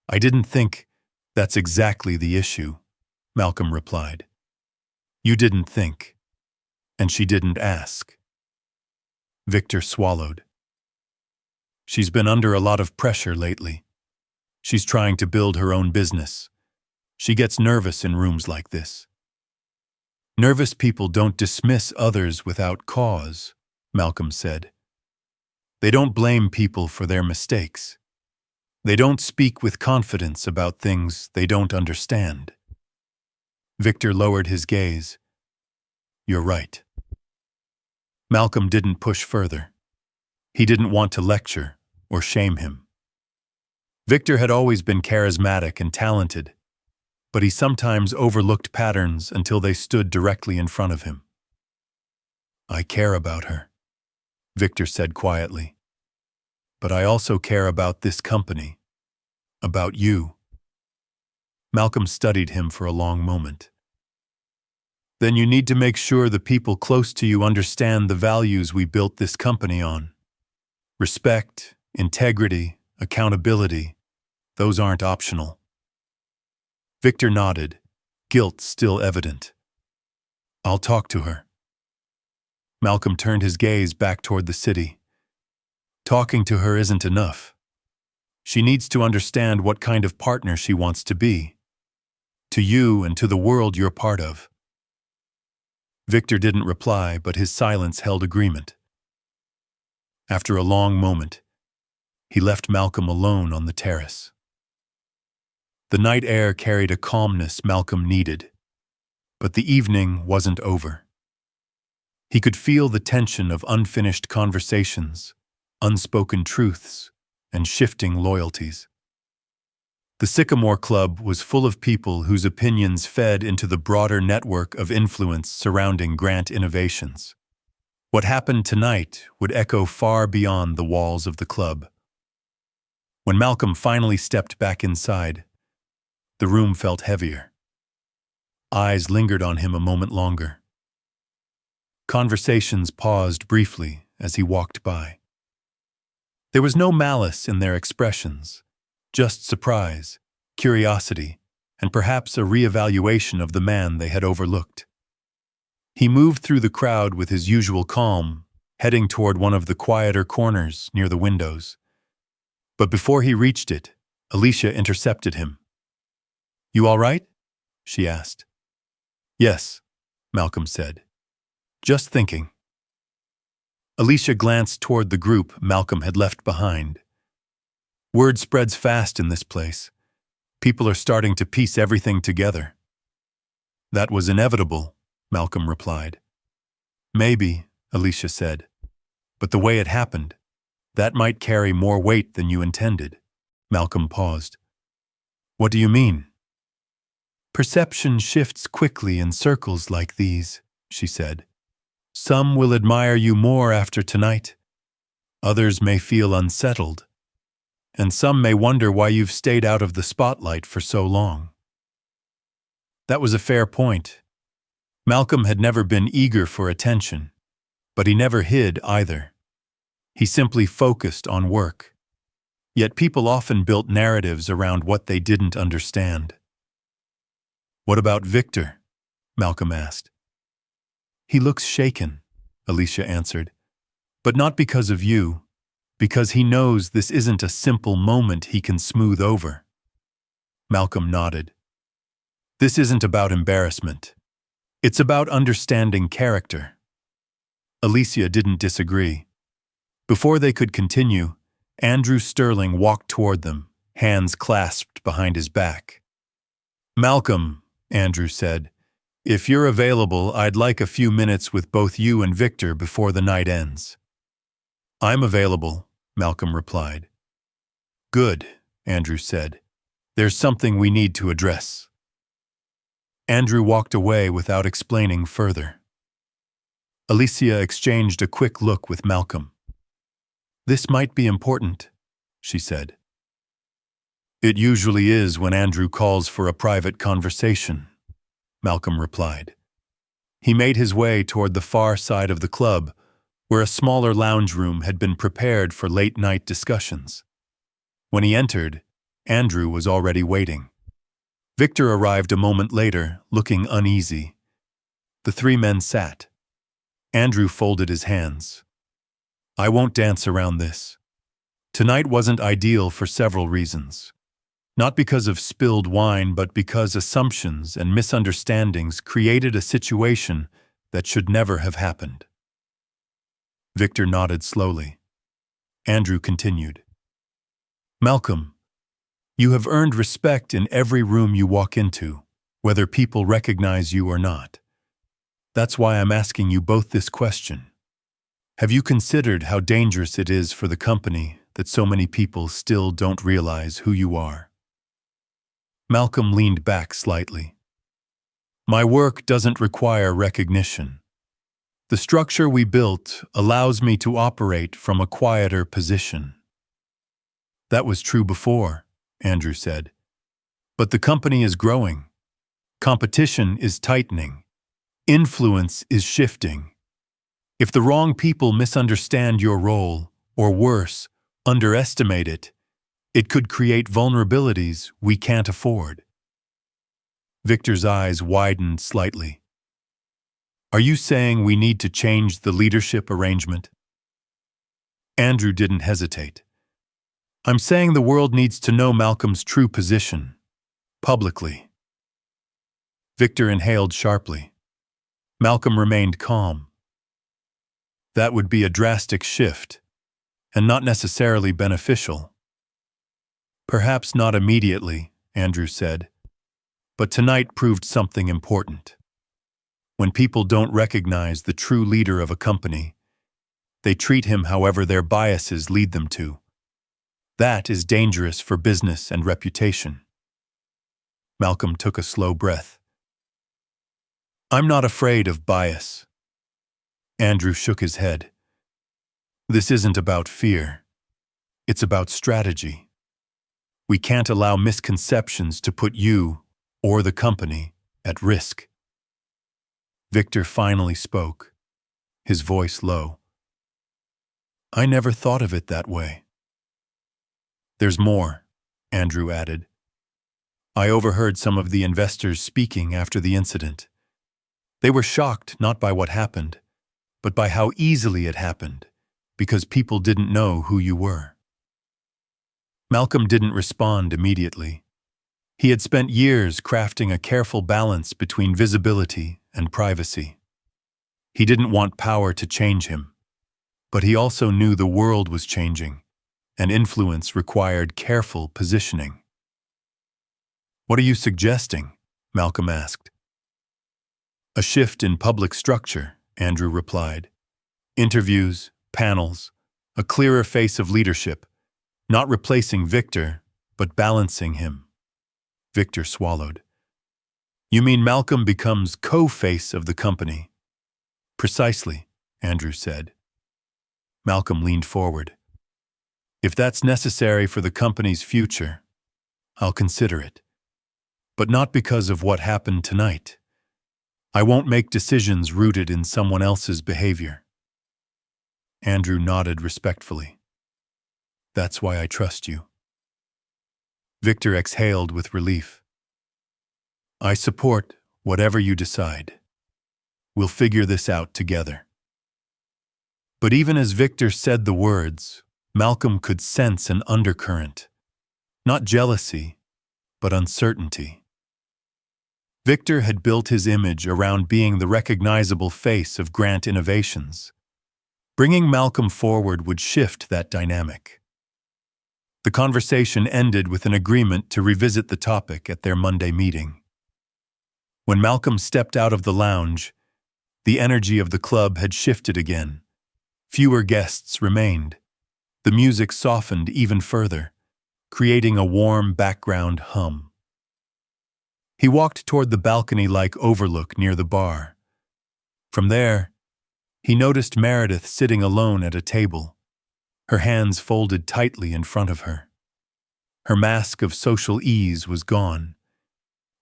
A: I didn't think. That's exactly the issue, Malcolm replied. You didn't think, and she didn't ask. Victor swallowed. She's been under a lot of pressure lately. She's trying to build her own business. She gets nervous in rooms like this. Nervous people don't dismiss others without cause, Malcolm said. They don't blame people for their mistakes. They don't speak with confidence about things they don't understand. Victor lowered his gaze. You're right. Malcolm didn't push further. He didn't want to lecture or shame him. Victor had always been charismatic and talented, but he sometimes overlooked patterns until they stood directly in front of him. I care about her, Victor said quietly. But I also care about this company. About you. Malcolm studied him for a long moment. Then you need to make sure the people close to you understand the values we built this company on. Respect, integrity, accountability, those aren't optional. Victor nodded, guilt still evident. I'll talk to her. Malcolm turned his gaze back toward the city. Talking to her isn't enough. She needs to understand what kind of partner she wants to be. To you and to the world you're part of. Victor didn't reply, but his silence held agreement. After a long moment, he left Malcolm alone on the terrace. The night air carried a calmness Malcolm needed, but the evening wasn't over. He could feel the tension of unfinished conversations, unspoken truths, and shifting loyalties. The Sycamore Club was full of people whose opinions fed into the broader network of influence surrounding Grant Innovations. What happened tonight would echo far beyond the walls of the club. When Malcolm finally stepped back inside, the room felt heavier. Eyes lingered on him a moment longer. Conversations paused briefly as he walked by. There was no malice in their expressions, just surprise, curiosity, and perhaps a reevaluation of the man they had overlooked. He moved through the crowd with his usual calm, heading toward one of the quieter corners near the windows. But before he reached it, Alicia intercepted him. "You all right?" she asked. "Yes," Malcolm said. "Just thinking." Alicia glanced toward the group Malcolm had left behind. Word spreads fast in this place. People are starting to piece everything together. "That was inevitable," Malcolm replied. "Maybe," Alicia said. "But the way it happened, that might carry more weight than you intended." Malcolm paused. "What do you mean?" "Perception shifts quickly in circles like these," she said. "Some will admire you more after tonight. Others may feel unsettled. And some may wonder why you've stayed out of the spotlight for so long." That was a fair point. Malcolm had never been eager for attention, but he never hid either. He simply focused on work. Yet people often built narratives around what they didn't understand. "What about Victor?" Malcolm asked. "He looks shaken," Alicia answered. "But not because of you. Because he knows this isn't a simple moment he can smooth over." Malcolm nodded. "This isn't about embarrassment. It's about understanding character." Alicia didn't disagree. Before they could continue, Andrew Sterling walked toward them, hands clasped behind his back. "Malcolm," Andrew said, "if you're available, I'd like a few minutes with both you and Victor before the night ends." "I'm available," Malcolm replied. "Good," Andrew said. "There's something we need to address." Andrew walked away without explaining further. Alicia exchanged a quick look with Malcolm. "This might be important," she said. "It usually is when Andrew calls for a private conversation," Malcolm replied. He made his way toward the far side of the club, where a smaller lounge room had been prepared for late-night discussions. When he entered, Andrew was already waiting. Victor arrived a moment later, looking uneasy. The three men sat. Andrew folded his hands. "I won't dance around this. Tonight wasn't ideal for several reasons. Not because of spilled wine, but because assumptions and misunderstandings created a situation that should never have happened." Victor nodded slowly. Andrew continued. "Malcolm, you have earned respect in every room you walk into, whether people recognize you or not. That's why I'm asking you both this question. Have you considered how dangerous it is for the company that so many people still don't realize who you are?" Malcolm leaned back slightly. "My work doesn't require recognition. The structure we built allows me to operate from a quieter position." "That was true before," Andrew said. But the company is growing. Competition is tightening. Influence is shifting. If the wrong people misunderstand your role, or worse, underestimate it, it could create vulnerabilities we can't afford. Victor's eyes widened slightly. Are you saying we need to change the leadership arrangement? Andrew didn't hesitate. I'm saying the world needs to know Malcolm's true position, publicly. Victor inhaled sharply. Malcolm remained calm. That would be a drastic shift, and not necessarily beneficial. Perhaps not immediately, Andrew said, but tonight proved something important. When people don't recognize the true leader of a company, they treat him however their biases lead them to. That is dangerous for business and reputation. Malcolm took a slow breath. I'm not afraid of bias. Andrew shook his head. This isn't about fear. It's about strategy. We can't allow misconceptions to put you, or the company, at risk. Victor finally spoke, his voice low. I never thought of it that way. There's more, Andrew added. I overheard some of the investors speaking after the incident. They were shocked not by what happened, but by how easily it happened, because people didn't know who you were. Malcolm didn't respond immediately. He had spent years crafting a careful balance between visibility and privacy. He didn't want power to change him, but he also knew the world was changing, and influence required careful positioning. What are you suggesting? Malcolm asked. A shift in public structure, Andrew replied. Interviews, panels, a clearer face of leadership, not replacing Victor, but balancing him. Victor swallowed. You mean Malcolm becomes co-face of the company? Precisely, Andrew said. Malcolm leaned forward. If that's necessary for the company's future, I'll consider it. But not because of what happened tonight. I won't make decisions rooted in someone else's behavior. Andrew nodded respectfully. That's why I trust you. Victor exhaled with relief. I support whatever you decide. We'll figure this out together. But even as Victor said the words, Malcolm could sense an undercurrent. Not jealousy, but uncertainty. Victor had built his image around being the recognizable face of Grant Innovations. Bringing Malcolm forward would shift that dynamic. The conversation ended with an agreement to revisit the topic at their Monday meeting. When Malcolm stepped out of the lounge, the energy of the club had shifted again. Fewer guests remained. The music softened even further, creating a warm background hum. He walked toward the balcony-like overlook near the bar. From there, he noticed Meredith sitting alone at a table, her hands folded tightly in front of her. Her mask of social ease was gone.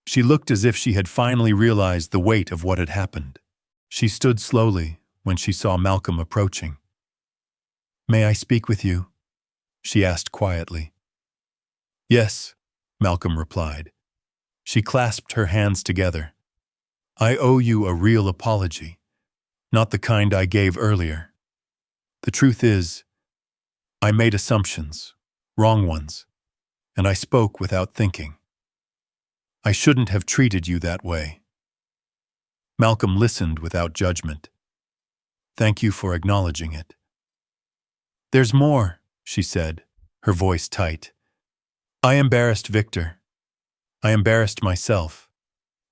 A: She looked as if she had finally realized the weight of what had happened. She stood slowly when she saw Malcolm approaching. May I speak with you? She asked quietly. Yes, Malcolm replied. She clasped her hands together. I owe you a real apology, not the kind I gave earlier. The truth is, I made assumptions, wrong ones, and I spoke without thinking. I shouldn't have treated you that way. Malcolm listened without judgment. Thank you for acknowledging it. There's more, she said, her voice tight. I embarrassed Victor. I embarrassed myself.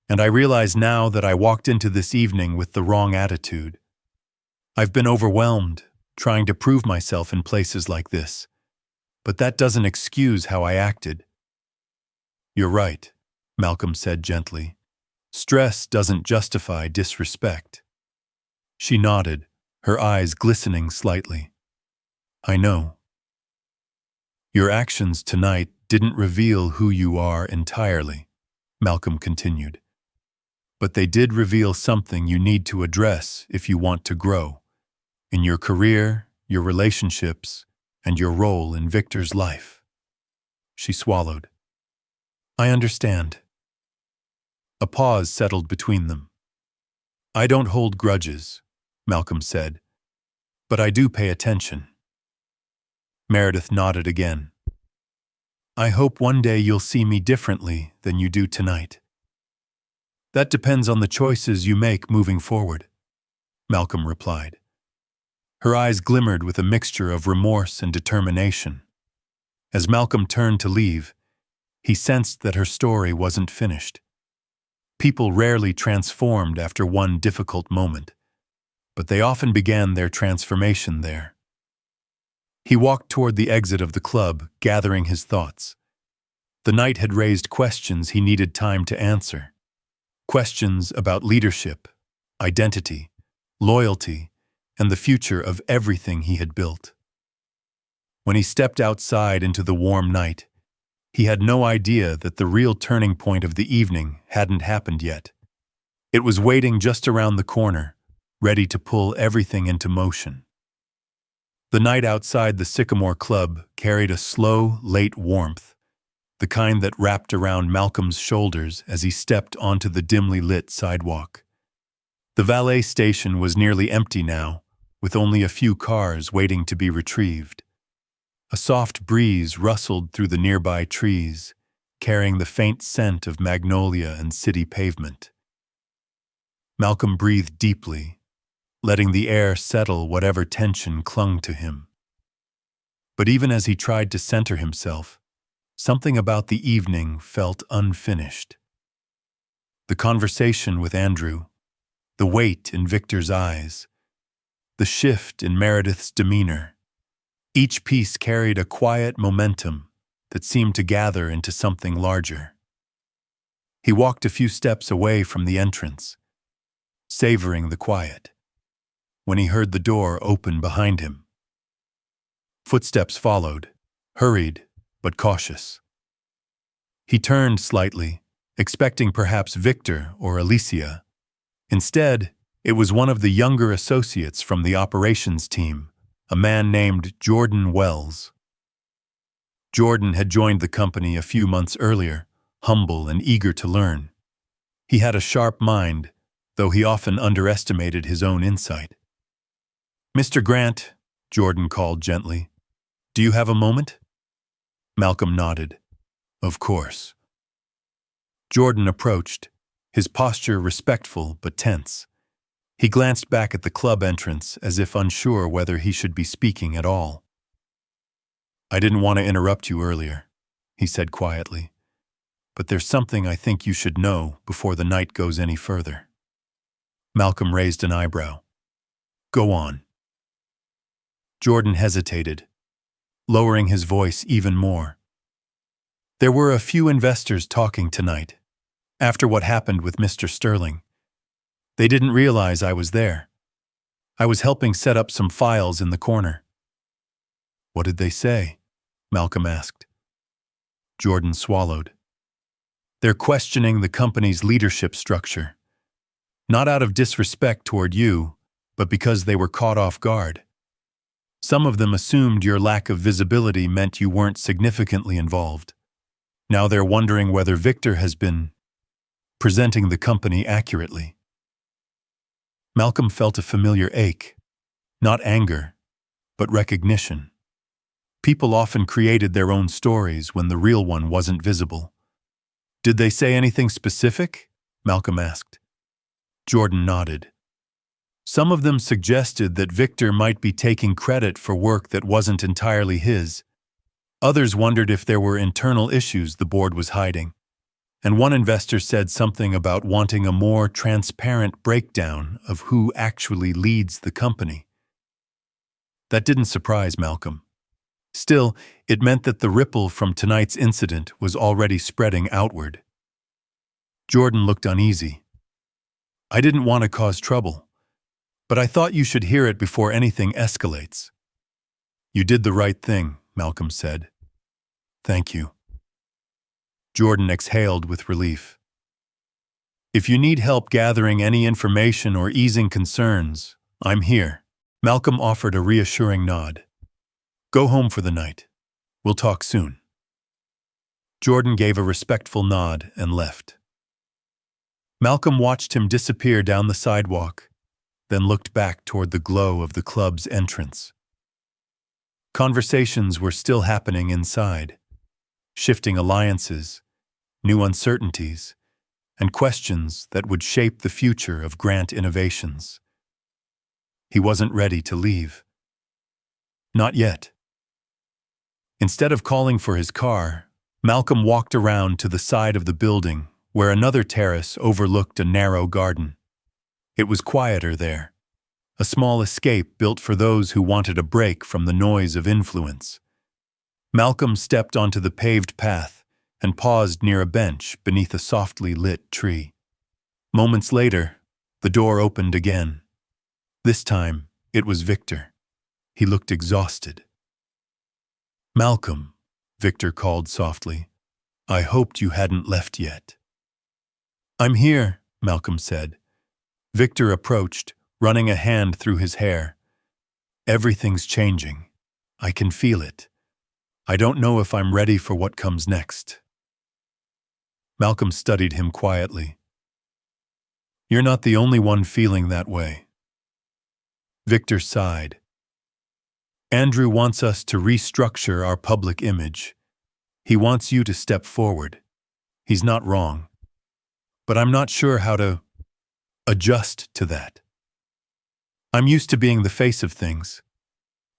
A: And I realize now that I walked into this evening with the wrong attitude. I've been overwhelmed, trying to prove myself in places like this. But that doesn't excuse how I acted. You're right, Malcolm said gently. Stress doesn't justify disrespect. She nodded, her eyes glistening slightly. I know. Your actions tonight didn't reveal who you are entirely, Malcolm continued. But they did reveal something you need to address if you want to grow, in your career, your relationships, and your role in Victor's life. She swallowed. I understand. A pause settled between them. I don't hold grudges, Malcolm said, but I do pay attention. Meredith nodded again. I hope one day you'll see me differently than you do tonight. That depends on the choices you make moving forward, Malcolm replied. Her eyes glimmered with a mixture of remorse and determination. As Malcolm turned to leave, he sensed that her story wasn't finished. People rarely transformed after one difficult moment, but they often began their transformation there. He walked toward the exit of the club, gathering his thoughts. The night had raised questions he needed time to answer. Questions about leadership, identity, loyalty, and the future of everything he had built. When he stepped outside into the warm night, he had no idea that the real turning point of the evening hadn't happened yet. It was waiting just around the corner, ready to pull everything into motion. The night outside the Sycamore Club carried a slow, late warmth, the kind that wrapped around Malcolm's shoulders as he stepped onto the dimly lit sidewalk. The valet station was nearly empty now, with only a few cars waiting to be retrieved. A soft breeze rustled through the nearby trees, carrying the faint scent of magnolia and city pavement. Malcolm breathed deeply, letting the air settle whatever tension clung to him. But even as he tried to center himself, something about the evening felt unfinished. The conversation with Andrew, the weight in Victor's eyes, the shift in Meredith's demeanor. Each piece carried a quiet momentum that seemed to gather into something larger. He walked a few steps away from the entrance, savoring the quiet, when he heard the door open behind him. Footsteps followed, hurried but cautious. He turned slightly, expecting perhaps Victor or Alicia. Instead, it was one of the younger associates from the operations team, a man named Jordan Wells. Jordan had joined the company a few months earlier, humble and eager to learn. He had a sharp mind, though he often underestimated his own insight. Mr. Grant, Jordan called gently, do you have a moment? Malcolm nodded. Of course. Jordan approached, his posture respectful but tense. He glanced back at the club entrance as if unsure whether he should be speaking at all. I didn't want to interrupt you earlier, he said quietly, but there's something I think you should know before the night goes any further. Malcolm raised an eyebrow. Go on. Jordan hesitated, lowering his voice even more. There were a few investors talking tonight, after what happened with Mr. Sterling. They didn't realize I was there. I was helping set up some files in the corner. What did they say? Malcolm asked. Jordan swallowed. They're questioning the company's leadership structure. Not out of disrespect toward you, but because they were caught off guard. Some of them assumed your lack of visibility meant you weren't significantly involved. Now they're wondering whether Victor has been presenting the company accurately. Malcolm felt a familiar ache, not anger, but recognition. People often created their own stories when the real one wasn't visible. Did they say anything specific? Malcolm asked. Jordan nodded. Some of them suggested that Victor might be taking credit for work that wasn't entirely his. Others wondered if there were internal issues the board was hiding. And one investor said something about wanting a more transparent breakdown of who actually leads the company. That didn't surprise Malcolm. Still, it meant that the ripple from tonight's incident was already spreading outward. Jordan looked uneasy. I didn't want to cause trouble, but I thought you should hear it before anything escalates. You did the right thing, Malcolm said. Thank you. Jordan exhaled with relief. If you need help gathering any information or easing concerns, I'm here. Malcolm offered a reassuring nod. Go home for the night. We'll talk soon. Jordan gave a respectful nod and left. Malcolm watched him disappear down the sidewalk, then looked back toward the glow of the club's entrance. Conversations were still happening inside, shifting alliances, new uncertainties, and questions that would shape the future of Grant Innovations. He wasn't ready to leave. Not yet. Instead of calling for his car, Malcolm walked around to the side of the building where another terrace overlooked a narrow garden. It was quieter there, a small escape built for those who wanted a break from the noise of influence. Malcolm stepped onto the paved path and paused near a bench beneath a softly lit tree. Moments later, the door opened again. This time, it was Victor. He looked exhausted. Malcolm, Victor called softly. I hoped you hadn't left yet. I'm here, Malcolm said. Victor approached, running a hand through his hair. Everything's changing. I can feel it. I don't know if I'm ready for what comes next. Malcolm studied him quietly. You're not the only one feeling that way. Victor sighed. Andrew wants us to restructure our public image. He wants you to step forward. He's not wrong. But I'm not sure how to adjust to that. I'm used to being the face of things.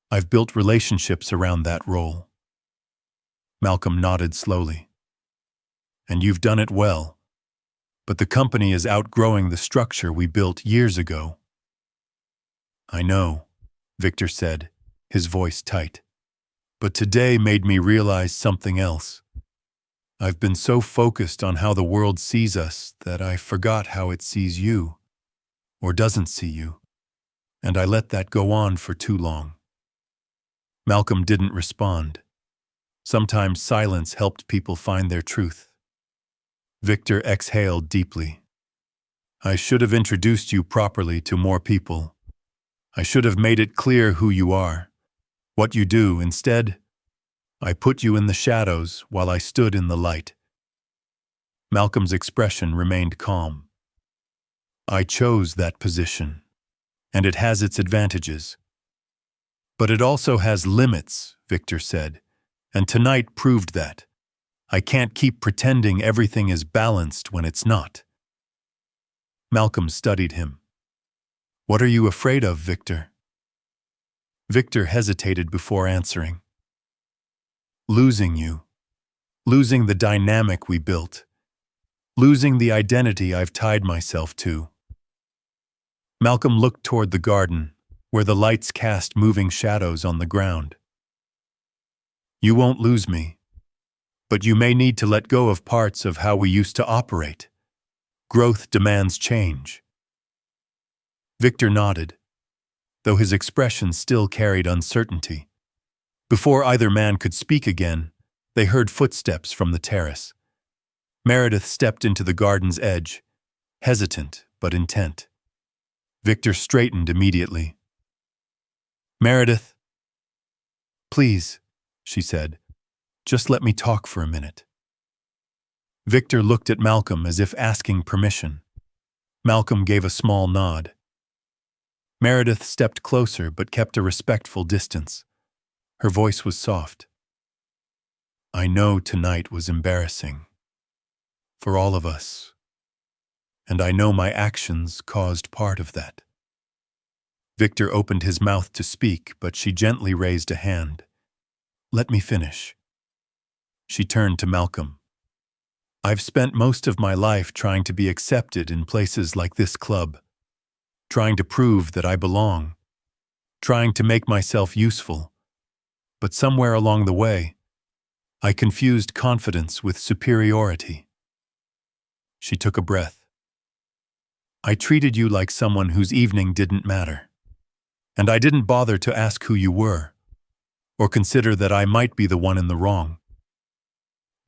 A: I've built relationships around that role. Malcolm nodded slowly. And you've done it well. But the company is outgrowing the structure we built years ago. I know, Victor said, his voice tight. But today made me realize something else. I've been so focused on how the world sees us that I forgot how it sees you, or doesn't see you, and I let that go on for too long. Malcolm didn't respond. Sometimes silence helped people find their truth. Victor exhaled deeply. I should have introduced you properly to more people. I should have made it clear who you are, what you do. Instead, I put you in the shadows while I stood in the light. Malcolm's expression remained calm. I chose that position, and it has its advantages. But it also has limits, Victor said, and tonight proved that. I can't keep pretending everything is balanced when it's not. Malcolm studied him. What are you afraid of, Victor? Victor hesitated before answering. Losing you. Losing the dynamic we built. Losing the identity I've tied myself to. Malcolm looked toward the garden, where the lights cast moving shadows on the ground. You won't lose me, but you may need to let go of parts of how we used to operate. Growth demands change. Victor nodded, though his expression still carried uncertainty. Before either man could speak again, they heard footsteps from the terrace. Meredith stepped into the garden's edge, hesitant but intent. Victor straightened immediately. Meredith. Please, she said, just let me talk for a minute. Victor looked at Malcolm as if asking permission. Malcolm gave a small nod. Meredith stepped closer but kept a respectful distance. Her voice was soft. I know tonight was embarrassing. For all of us. And I know my actions caused part of that. Victor opened his mouth to speak, but she gently raised a hand. Let me finish. She turned to Malcolm. I've spent most of my life trying to be accepted in places like this club, trying to prove that I belong, trying to make myself useful. But somewhere along the way, I confused confidence with superiority. She took a breath. I treated you like someone whose evening didn't matter, and I didn't bother to ask who you were, or consider that I might be the one in the wrong.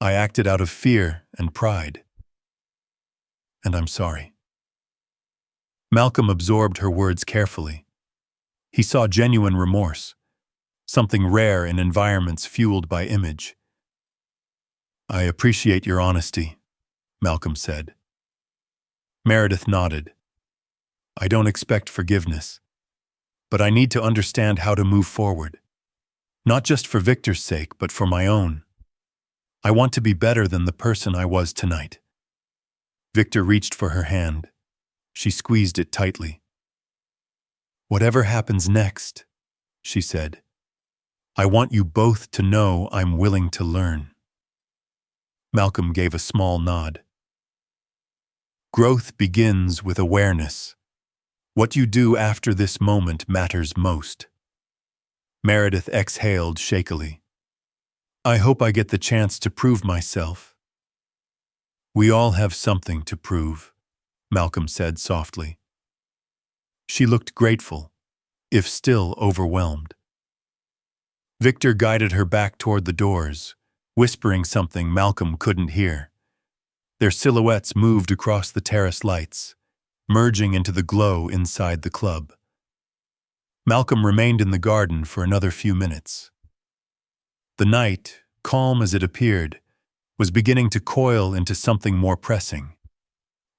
A: I acted out of fear and pride, and I'm sorry." Malcolm absorbed her words carefully. He saw genuine remorse, something rare in environments fueled by image. "I appreciate your honesty," Malcolm said. Meredith nodded. "I don't expect forgiveness, but I need to understand how to move forward. Not just for Victor's sake, but for my own. I want to be better than the person I was tonight." Victor reached for her hand. She squeezed it tightly. "Whatever happens next," she said, "I want you both to know I'm willing to learn." Malcolm gave a small nod. "Growth begins with awareness. What you do after this moment matters most." Meredith exhaled shakily. "I hope I get the chance to prove myself." "We all have something to prove," Malcolm said softly. She looked grateful, if still overwhelmed. Victor guided her back toward the doors, whispering something Malcolm couldn't hear. Their silhouettes moved across the terrace lights, merging into the glow inside the club. Malcolm remained in the garden for another few minutes. The night, calm as it appeared, was beginning to coil into something more pressing.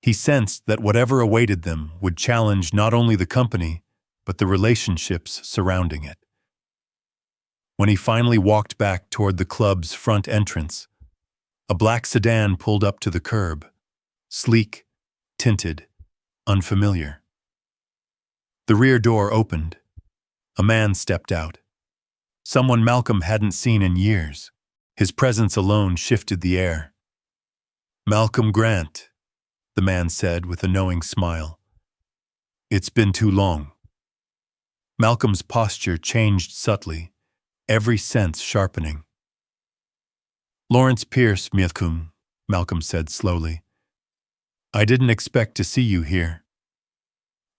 A: He sensed that whatever awaited them would challenge not only the company, but the relationships surrounding it. When he finally walked back toward the club's front entrance, a black sedan pulled up to the curb, sleek, tinted, unfamiliar. The rear door opened. A man stepped out. Someone Malcolm hadn't seen in years. His presence alone shifted the air. "Malcolm Grant," the man said with a knowing smile. "It's been too long." Malcolm's posture changed subtly, every sense sharpening. "Lawrence Pierce, Malcolm said slowly. "I didn't expect to see you here."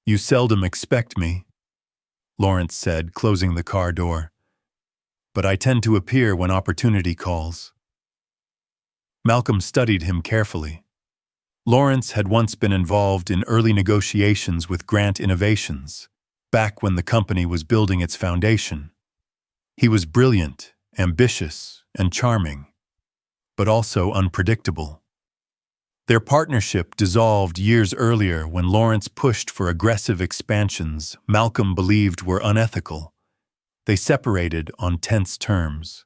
A: "You seldom expect me," Lawrence said, closing the car door. "But I tend to appear when opportunity calls." Malcolm studied him carefully. Lawrence had once been involved in early negotiations with Grant Innovations, back when the company was building its foundation. He was brilliant, ambitious, and charming, but also unpredictable. Their partnership dissolved years earlier when Lawrence pushed for aggressive expansions Malcolm believed were unethical. They separated on tense terms.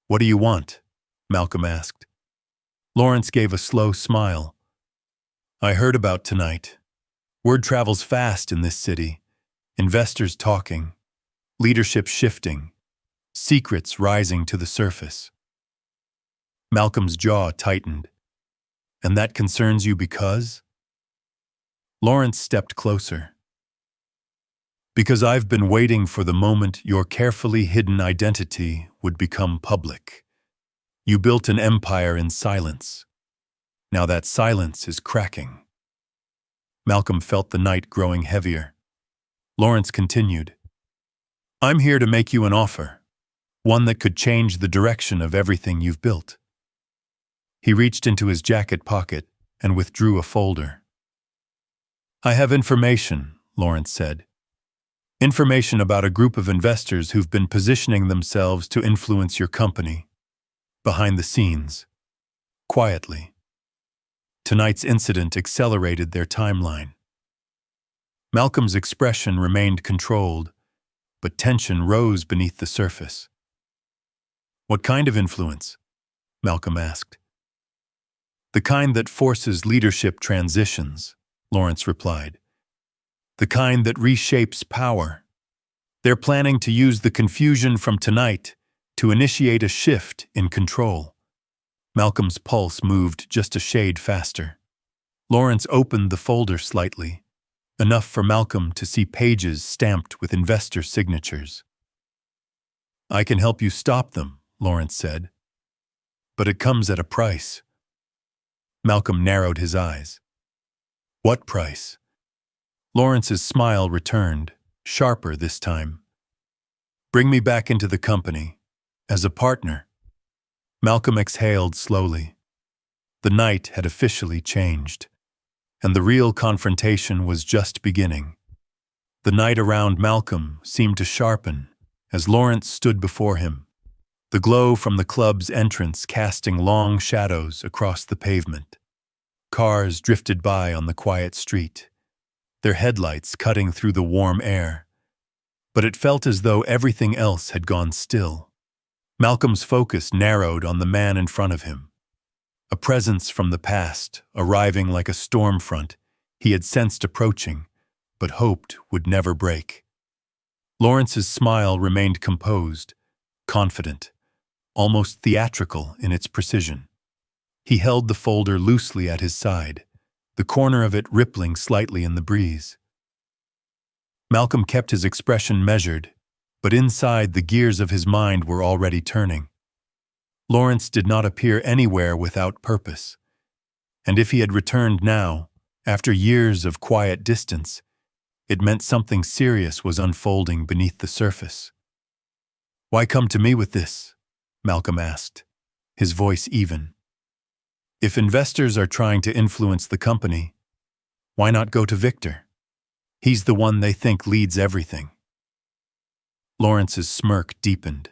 A: "What do you want?" Malcolm asked. Lawrence gave a slow smile. "I heard about tonight. Word travels fast in this city. Investors talking, leadership shifting, secrets rising to the surface." Malcolm's jaw tightened. "And that concerns you because?" Lawrence stepped closer. "Because I've been waiting for the moment your carefully hidden identity would become public. You built an empire in silence. Now that silence is cracking." Malcolm felt the night growing heavier. Lawrence continued, "I'm here to make you an offer, one that could change the direction of everything you've built." He reached into his jacket pocket and withdrew a folder. "I have information," Lawrence said. "Information about a group of investors who've been positioning themselves to influence your company. Behind the scenes. Quietly. Tonight's incident accelerated their timeline." Malcolm's expression remained controlled, but tension rose beneath the surface. "What kind of influence?" Malcolm asked. "The kind that forces leadership transitions," Lawrence replied. "The kind that reshapes power. They're planning to use the confusion from tonight to initiate a shift in control." Malcolm's pulse moved just a shade faster. Lawrence opened the folder slightly, enough for Malcolm to see pages stamped with investor signatures. "I can help you stop them," Lawrence said. "But it comes at a price." Malcolm narrowed his eyes. "What price?" Lawrence's smile returned, sharper this time. "Bring me back into the company. As a partner." Malcolm exhaled slowly. The night had officially changed, and the real confrontation was just beginning. The night around Malcolm seemed to sharpen as Lawrence stood before him, the glow from the club's entrance casting long shadows across the pavement. Cars drifted by on the quiet street, their headlights cutting through the warm air. But it felt as though everything else had gone still. Malcolm's focus narrowed on the man in front of him, a presence from the past, arriving like a storm front he had sensed approaching, but hoped would never break. Lawrence's smile remained composed, confident, almost theatrical in its precision. He held the folder loosely at his side, the corner of it rippling slightly in the breeze. Malcolm kept his expression measured, but inside the gears of his mind were already turning. Lawrence did not appear anywhere without purpose, and if he had returned now, after years of quiet distance, it meant something serious was unfolding beneath the surface. "Why come to me with this?" Malcolm asked, his voice even. "If investors are trying to influence the company, why not go to Victor? He's the one they think leads everything." Lawrence's smirk deepened.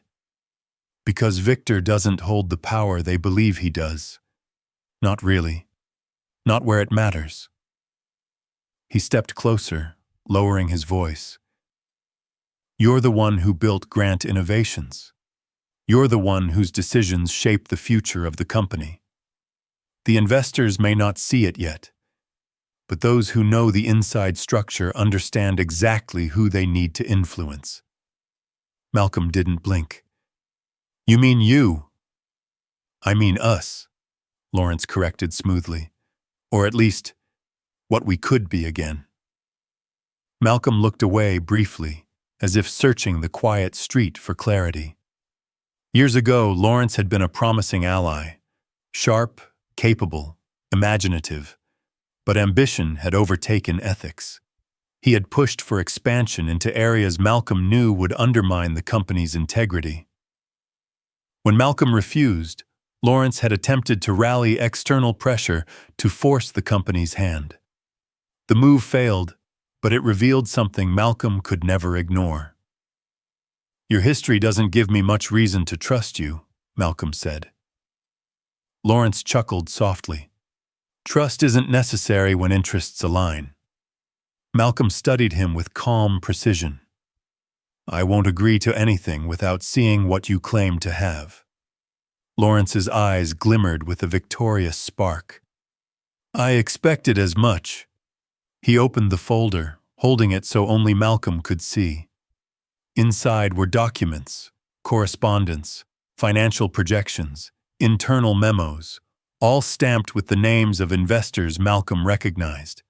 A: "Because Victor doesn't hold the power they believe he does. Not really. Not where it matters." He stepped closer, lowering his voice. "You're the one who built Grant Innovations. You're the one whose decisions shape the future of the company. The investors may not see it yet, but those who know the inside structure understand exactly who they need to influence." Malcolm didn't blink. "You mean you?" "I mean us," Lawrence corrected smoothly. "Or at least, what we could be again." Malcolm looked away briefly, as if searching the quiet street for clarity. Years ago, Lawrence had been a promising ally, sharp, capable, imaginative, but ambition had overtaken ethics. He had pushed for expansion into areas Malcolm knew would undermine the company's integrity. When Malcolm refused, Lawrence had attempted to rally external pressure to force the company's hand. The move failed, but it revealed something Malcolm could never ignore. "Your history doesn't give me much reason to trust you," Malcolm said. Lawrence chuckled softly. "Trust isn't necessary when interests align." Malcolm studied him with calm precision. "I won't agree to anything without seeing what you claim to have." Lawrence's eyes glimmered with a victorious spark. "I expected as much." He opened the folder, holding it so only Malcolm could see. Inside were documents, correspondence, financial projections, internal memos, all stamped with the names of investors Malcolm recognized.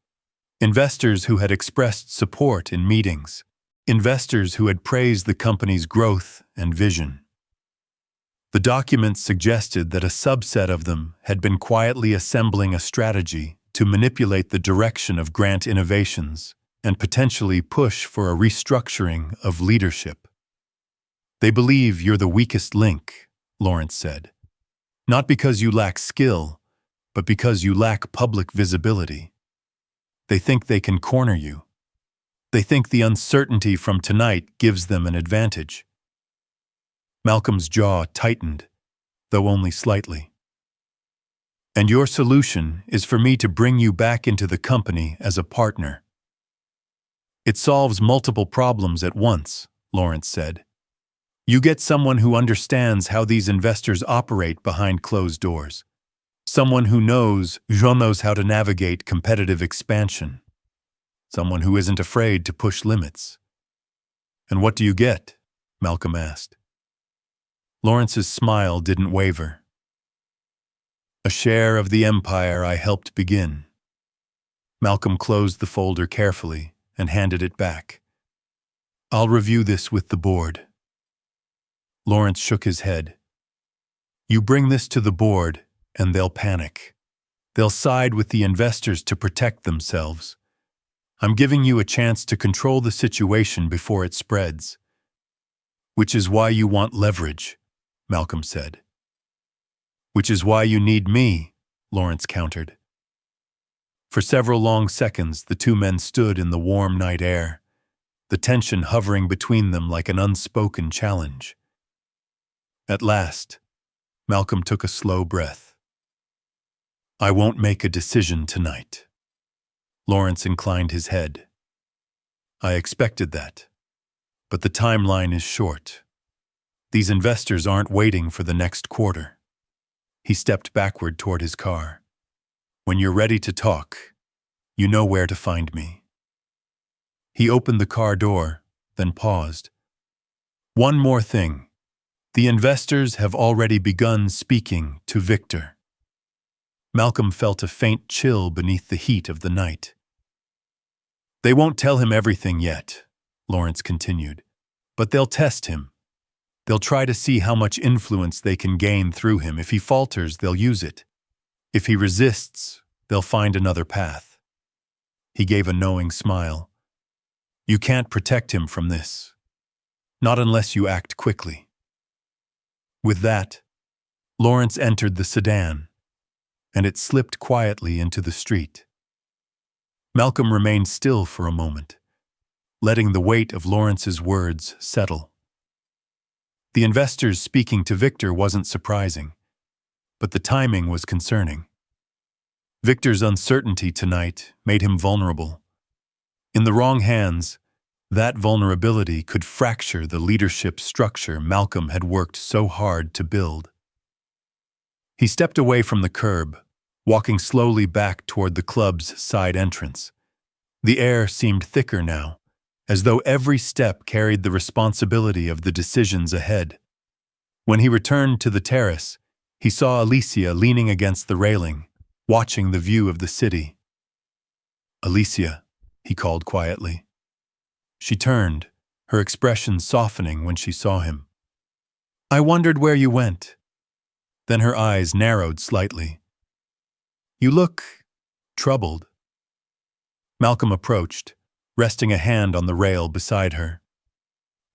A: Investors who had expressed support in meetings. Investors who had praised the company's growth and vision. The documents suggested that a subset of them had been quietly assembling a strategy to manipulate the direction of Grant Innovations and potentially push for a restructuring of leadership. "They believe you're the weakest link," Lawrence said. "Not because you lack skill, but because you lack public visibility. They think they can corner you. They think the uncertainty from tonight gives them an advantage." Malcolm's jaw tightened, though only slightly. "And your solution is for me to bring you back into the company as a partner." "It solves multiple problems at once," Lawrence said. "You get someone who understands how these investors operate behind closed doors. Someone who knows how to navigate competitive expansion. Someone who isn't afraid to push limits." "And what do you get?" Malcolm asked. Lawrence's smile didn't waver. "A share of the empire I helped begin." Malcolm closed the folder carefully and handed it back. "I'll review this with the board." Lawrence shook his head. "You bring this to the board, and they'll panic. They'll side with the investors to protect themselves. I'm giving you a chance to control the situation before it spreads." "Which is why you want leverage," Malcolm said. Which is why you need me, Lawrence countered. For several long seconds, the two men stood in the warm night air, the tension hovering between them like an unspoken challenge. At last, Malcolm took a slow breath. I won't make a decision tonight. Lawrence inclined his head. I expected that. But the timeline is short. These investors aren't waiting for the next quarter. He stepped backward toward his car. When you're ready to talk, you know where to find me. He opened the car door, then paused. One more thing. The investors have already begun speaking to Victor. Malcolm felt a faint chill beneath the heat of the night. They won't tell him everything yet, Lawrence continued, but they'll test him. They'll try to see how much influence they can gain through him. If he falters, they'll use it. If he resists, they'll find another path. He gave a knowing smile. You can't protect him from this. Not unless you act quickly. With that, Lawrence entered the sedan, and it slipped quietly into the street. Malcolm remained still for a moment, letting the weight of Lawrence's words settle. The investors speaking to Victor wasn't surprising, but the timing was concerning. Victor's uncertainty tonight made him vulnerable. In the wrong hands, that vulnerability could fracture the leadership structure Malcolm had worked so hard to build. He stepped away from the curb, walking slowly back toward the club's side entrance. The air seemed thicker now, as though every step carried the responsibility of the decisions ahead. When he returned to the terrace, he saw Alicia leaning against the railing, watching the view of the city. Alicia, he called quietly. She turned, her expression softening when she saw him. I wondered where you went. Then her eyes narrowed slightly. You look troubled. Malcolm approached, resting a hand on the rail beside her.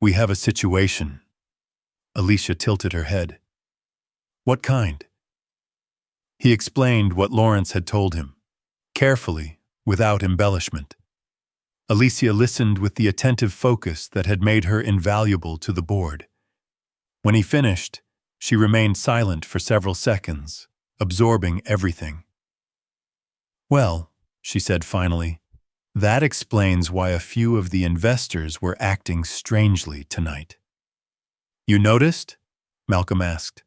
A: We have a situation. Alicia tilted her head. What kind? He explained what Lawrence had told him, carefully, without embellishment. Alicia listened with the attentive focus that had made her invaluable to the board. When he finished, she remained silent for several seconds, absorbing everything. Well, she said finally, that explains why a few of the investors were acting strangely tonight. You noticed? Malcolm asked.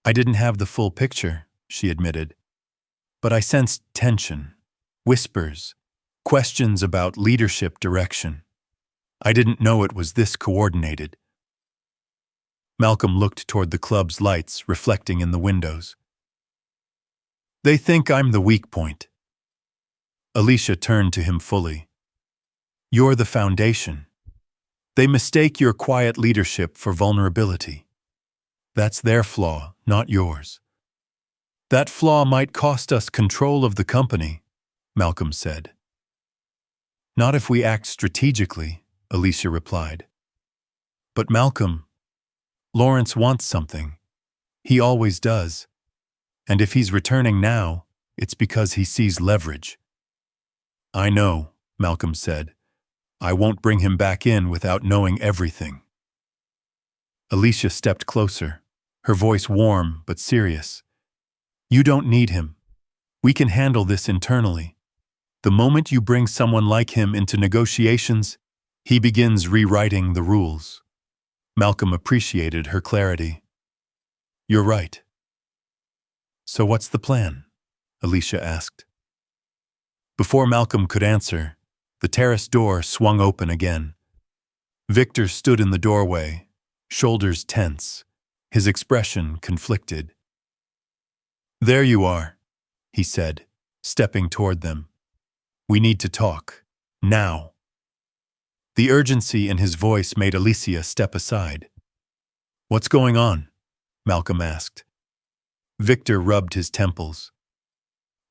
A: I didn't have the full picture, she admitted. But I sensed tension, whispers, questions about leadership direction. I didn't know it was this coordinated. Malcolm looked toward the club's lights reflecting in the windows. They think I'm the weak point. Alicia turned to him fully. You're the foundation. They mistake your quiet leadership for vulnerability. That's their flaw, not yours. That flaw might cost us control of the company, Malcolm said. Not if we act strategically, Alicia replied. But Malcolm, Lawrence wants something. He always does. And if he's returning now, it's because he sees leverage. I know, Malcolm said. I won't bring him back in without knowing everything. Alicia stepped closer, her voice warm but serious. You don't need him. We can handle this internally. The moment you bring someone like him into negotiations, he begins rewriting the rules. Malcolm appreciated her clarity. You're right. So what's the plan? Alicia asked. Before Malcolm could answer, the terrace door swung open again. Victor stood in the doorway, shoulders tense, his expression conflicted. There you are, he said, stepping toward them. We need to talk, now. The urgency in his voice made Alicia step aside. What's going on? Malcolm asked. Victor rubbed his temples.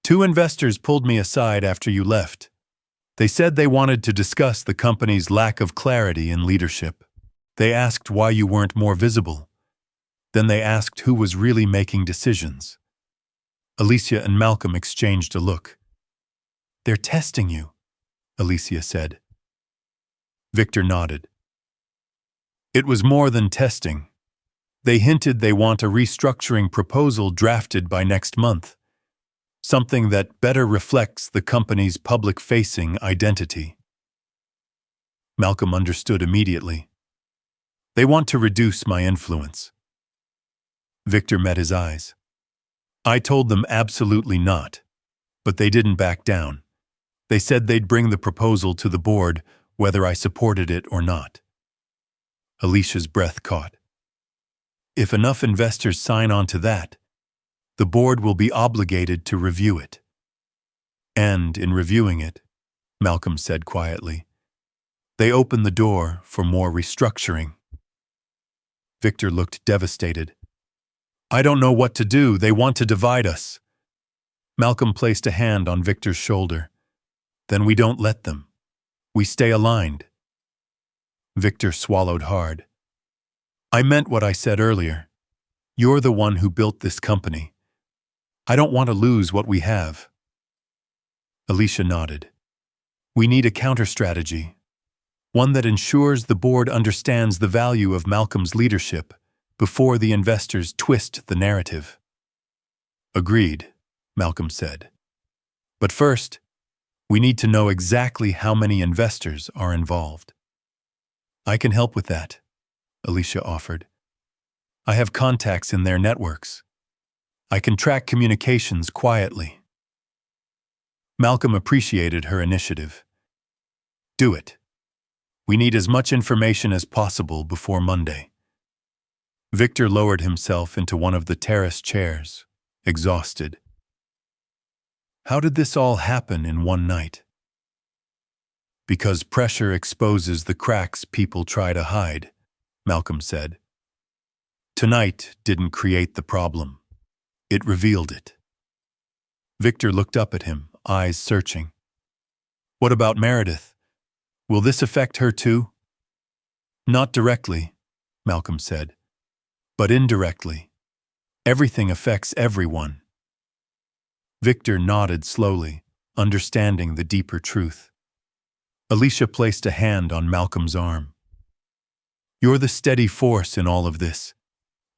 A: Two investors pulled me aside after you left. They said they wanted to discuss the company's lack of clarity in leadership. They asked why you weren't more visible. Then they asked who was really making decisions. Alicia and Malcolm exchanged a look. "They're testing you," Alicia said. Victor nodded. It was more than testing. They hinted they want a restructuring proposal drafted by next month, something that better reflects the company's public-facing identity. Malcolm understood immediately. They want to reduce my influence. Victor met his eyes. I told them absolutely not, but they didn't back down. They said they'd bring the proposal to the board, whether I supported it or not. Alicia's breath caught. If enough investors sign on to that, the board will be obligated to review it. And in reviewing it, Malcolm said quietly, they open the door for more restructuring. Victor looked devastated. I don't know what to do. They want to divide us. Malcolm placed a hand on Victor's shoulder. Then we don't let them. We stay aligned. Victor swallowed hard. I meant what I said earlier. You're the one who built this company. I don't want to lose what we have. Alicia nodded. We need a counter-strategy, one that ensures the board understands the value of Malcolm's leadership before the investors twist the narrative. Agreed, Malcolm said. But first, we need to know exactly how many investors are involved. I can help with that, Alicia offered. I have contacts in their networks. I can track communications quietly. Malcolm appreciated her initiative. Do it. We need as much information as possible before Monday. Victor lowered himself into one of the terrace chairs, exhausted. How did this all happen in one night? Because pressure exposes the cracks people try to hide, Malcolm said. Tonight didn't create the problem. It revealed it. Victor looked up at him, eyes searching. What about Meredith? Will this affect her too? Not directly, Malcolm said, but indirectly. Everything affects everyone. Victor nodded slowly, understanding the deeper truth. Alicia placed a hand on Malcolm's arm. You're the steady force in all of this.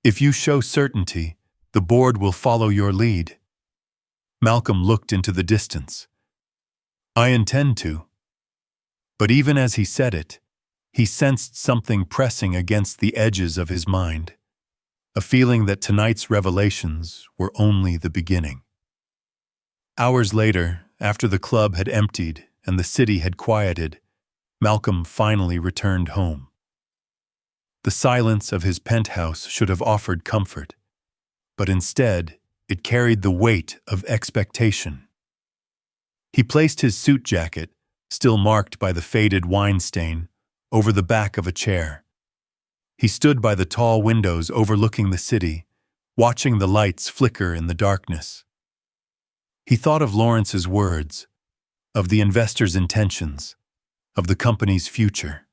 A: If you show certainty, the board will follow your lead. Malcolm looked into the distance. I intend to. But even as he said it, he sensed something pressing against the edges of his mind, a feeling that tonight's revelations were only the beginning. Hours later, after the club had emptied and the city had quieted, Malcolm finally returned home. The silence of his penthouse should have offered comfort, but instead, it carried the weight of expectation. He placed his suit jacket, still marked by the faded wine stain, over the back of a chair. He stood by the tall windows overlooking the city, watching the lights flicker in the darkness. He thought of Lawrence's words, of the investors' intentions, of the company's future,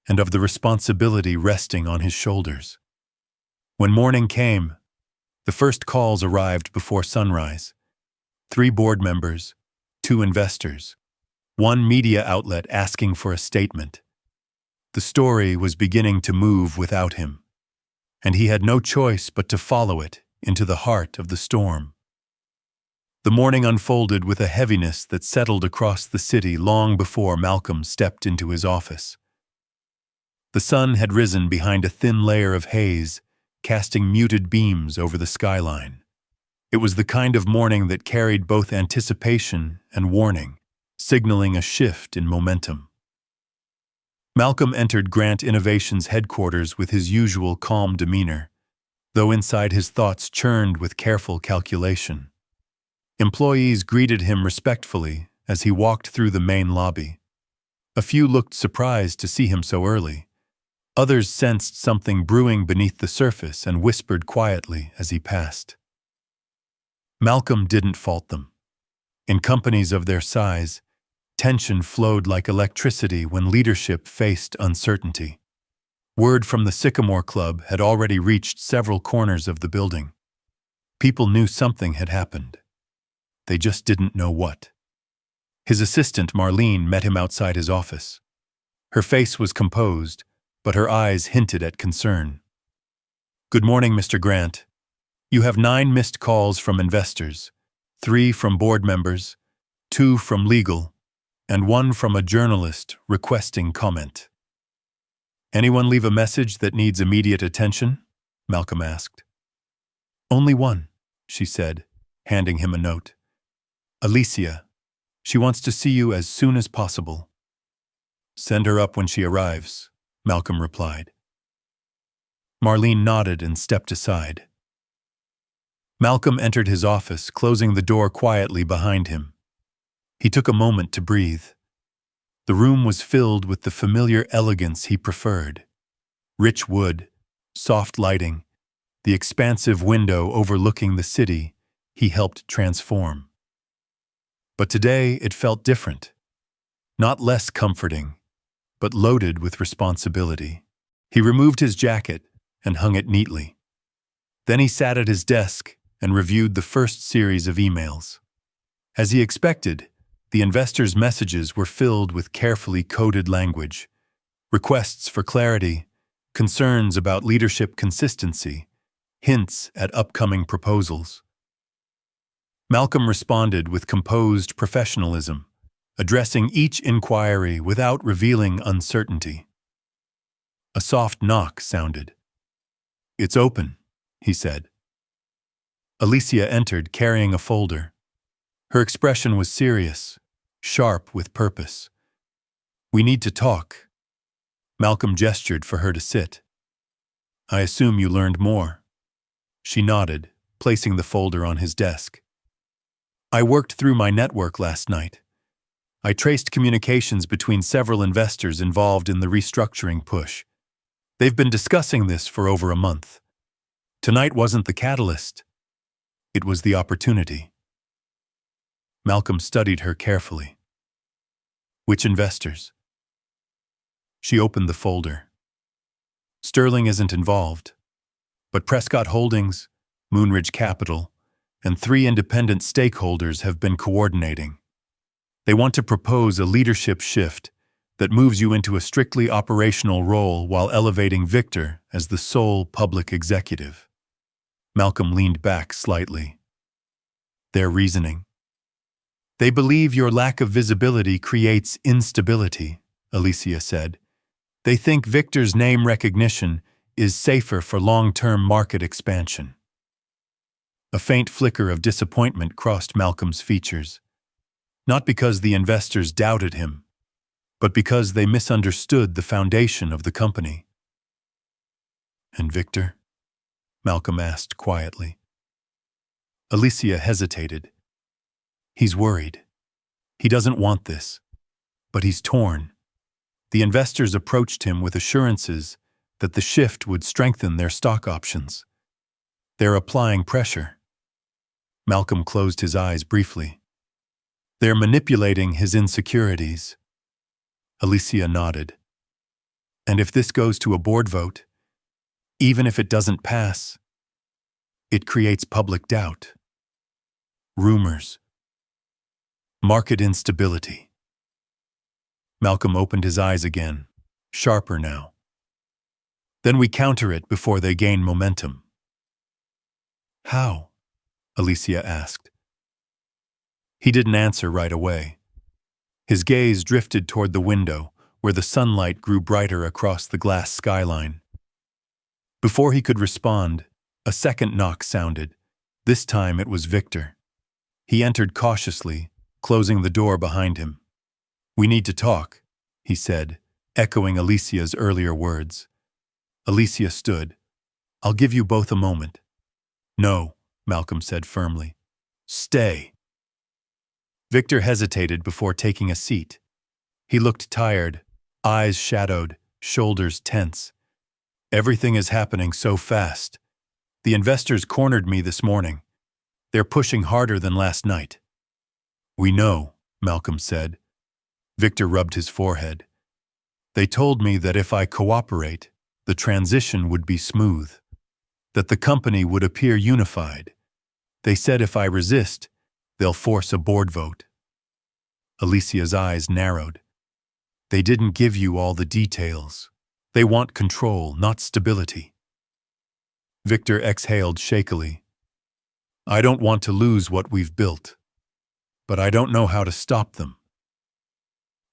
A: and of the responsibility resting on his shoulders. When morning came, the first calls arrived before sunrise. 3 board members, 2 investors, 1 media outlet asking for a statement. The story was beginning to move without him, and he had no choice but to follow it into the heart of the storm. The morning unfolded with a heaviness that settled across the city long before Malcolm stepped into his office. The sun had risen behind a thin layer of haze, casting muted beams over the skyline. It was the kind of morning that carried both anticipation and warning, signaling a shift in momentum. Malcolm entered Grant Innovations headquarters with his usual calm demeanor, though inside his thoughts churned with careful calculation. Employees greeted him respectfully as he walked through the main lobby. A few looked surprised to see him so early. Others sensed something brewing beneath the surface and whispered quietly as he passed. Malcolm didn't fault them. In companies of their size, tension flowed like electricity when leadership faced uncertainty. Word from the Sycamore Club had already reached several corners of the building. People knew something had happened. They just didn't know what. His assistant, Marlene, met him outside his office. Her face was composed, but her eyes hinted at concern. "Good morning, Mr. Grant. You have 9 missed calls from investors, 3 from board members, 2 from legal, and 1 from a journalist requesting comment." "Anyone leave a message that needs immediate attention?" Malcolm asked. "Only one," she said, handing him a note. "Alicia. She wants to see you as soon as possible." "Send her up when she arrives," Malcolm replied. Marlene nodded and stepped aside. Malcolm entered his office, closing the door quietly behind him. He took a moment to breathe. The room was filled with the familiar elegance he preferred. Rich wood, soft lighting, the expansive window overlooking the city he helped transform. But today it felt different. Not less comforting, but loaded with responsibility. He removed his jacket and hung it neatly. Then he sat at his desk and reviewed the first series of emails. As he expected, the investors' messages were filled with carefully coded language, requests for clarity, concerns about leadership consistency, hints at upcoming proposals. Malcolm responded with composed professionalism, addressing each inquiry without revealing uncertainty. A soft knock sounded. "It's open," he said. Alicia entered carrying a folder. Her expression was serious, sharp with purpose. "We need to talk." Malcolm gestured for her to sit. "I assume you learned more." She nodded, placing the folder on his desk. "I worked through my network last night. I traced communications between several investors involved in the restructuring push. They've been discussing this for over a month. Tonight wasn't the catalyst. It was the opportunity." Malcolm studied her carefully. "Which investors?" She opened the folder. "Sterling isn't involved, but Prescott Holdings, Moonridge Capital, and 3 independent stakeholders have been coordinating. They want to propose a leadership shift that moves you into a strictly operational role while elevating Victor as the sole public executive." Malcolm leaned back slightly. "Their reasoning?" "They believe your lack of visibility creates instability," Alicia said. "They think Victor's name recognition is safer for long-term market expansion." A faint flicker of disappointment crossed Malcolm's features. Not because the investors doubted him, but because they misunderstood the foundation of the company. "And Victor?" Malcolm asked quietly. Alicia hesitated. "He's worried. He doesn't want this, but he's torn." The investors approached him with assurances that the shift would strengthen their stock options. "They're applying pressure." Malcolm closed his eyes briefly. "They're manipulating his insecurities." Alicia nodded. "And if this goes to a board vote, even if it doesn't pass, it creates public doubt. Rumors. Market instability." Malcolm opened his eyes again, sharper now. "Then we counter it before they gain momentum." "How?" Alicia asked. He didn't answer right away. His gaze drifted toward the window, where the sunlight grew brighter across the glass skyline. Before he could respond, a second knock sounded. This time it was Victor. He entered cautiously, closing the door behind him. "We need to talk," he said, echoing Alicia's earlier words. Alicia stood. "I'll give you both a moment." "No," Malcolm said firmly. "Stay." Victor hesitated before taking a seat. He looked tired, eyes shadowed, shoulders tense. "Everything is happening so fast. The investors cornered me this morning. They're pushing harder than last night." "We know," Malcolm said. Victor rubbed his forehead. "They told me that if I cooperate, the transition would be smooth, that the company would appear unified. They said if I resist, they'll force a board vote. Alicia's eyes narrowed. They didn't give you all the details. They want control, not stability. Victor exhaled shakily. I don't want to lose what we've built, but I don't know how to stop them.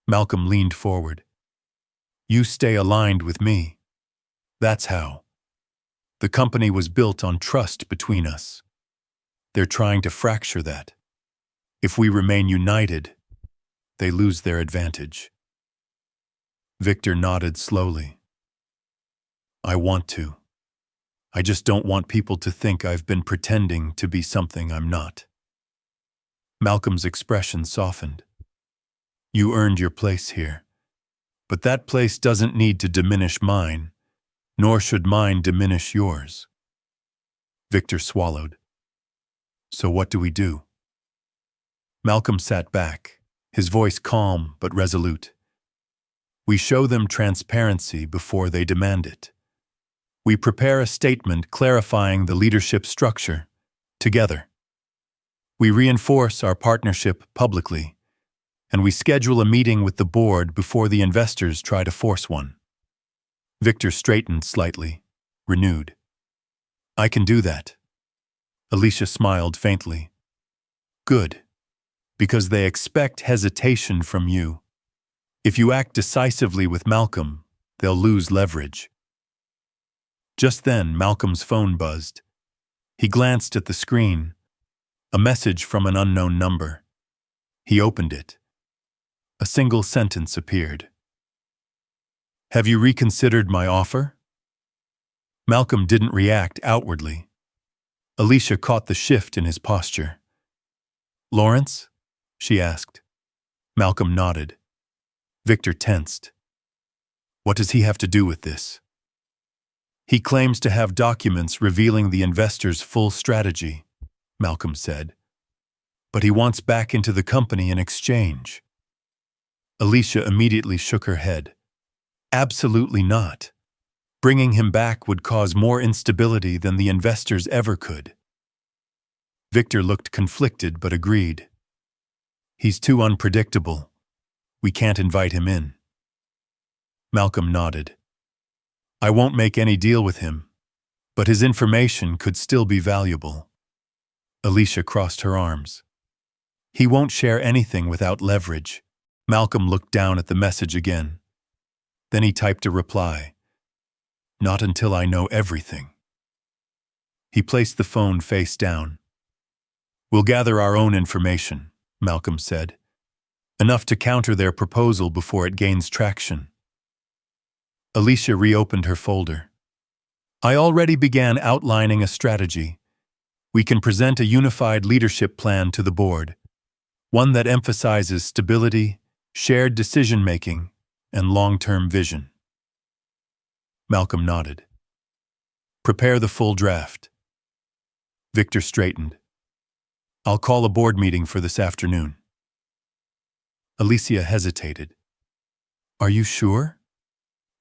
A: Malcolm leaned forward. You stay aligned with me. That's how. The company was built on trust between us. They're trying to fracture that. If we remain united, they lose their advantage. Victor nodded slowly. I want to. I just don't want people to think I've been pretending to be something I'm not. Malcolm's expression softened. You earned your place here. But that place doesn't need to diminish mine, nor should mine diminish yours. Victor swallowed. So what do we do? Malcolm sat back, his voice calm but resolute. We show them transparency before they demand it. We prepare a statement clarifying the leadership structure, together. We reinforce our partnership publicly, and we schedule a meeting with the board before the investors try to force one. Victor straightened slightly, renewed. I can do that. Alicia smiled faintly. Good, because they expect hesitation from you. If you act decisively with Malcolm, they'll lose leverage. Just then, Malcolm's phone buzzed. He glanced at the screen. A message from an unknown number. He opened it. A single sentence appeared. Have you reconsidered my offer? Malcolm didn't react outwardly. Alicia caught the shift in his posture. Lawrence? She asked. Malcolm nodded. Victor tensed. What does he have to do with this? He claims to have documents revealing the investor's full strategy, Malcolm said. But he wants back into the company in exchange. Alicia immediately shook her head. Absolutely not. Bringing him back would cause more instability than the investors ever could. Victor looked conflicted but agreed. He's too unpredictable. We can't invite him in. Malcolm nodded. I won't make any deal with him, but his information could still be valuable. Alicia crossed her arms. He won't share anything without leverage. Malcolm looked down at the message again. Then he typed a reply. Not until I know everything. He placed the phone face down. We'll gather our own information, Malcolm said. Enough to counter their proposal before it gains traction. Alicia reopened her folder. I already began outlining a strategy. We can present a unified leadership plan to the board, one that emphasizes stability, shared decision-making, and long-term vision. Malcolm nodded. Prepare the full draft. Victor straightened. I'll call a board meeting for this afternoon. Alicia hesitated. Are you sure?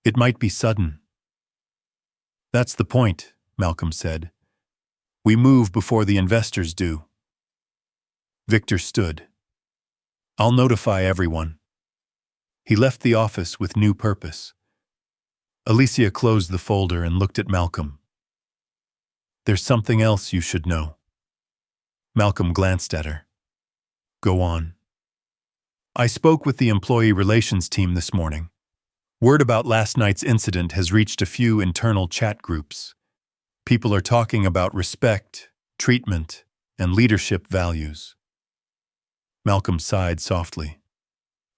A: It might be sudden. That's the point, Malcolm said. We move before the investors do. Victor stood. I'll notify everyone. He left the office with new purpose. Alicia closed the folder and looked at Malcolm. There's something else you should know. Malcolm glanced at her. Go on. I spoke with the employee relations team this morning. Word about last night's incident has reached a few internal chat groups. People are talking about respect, treatment, and leadership values. Malcolm sighed softly.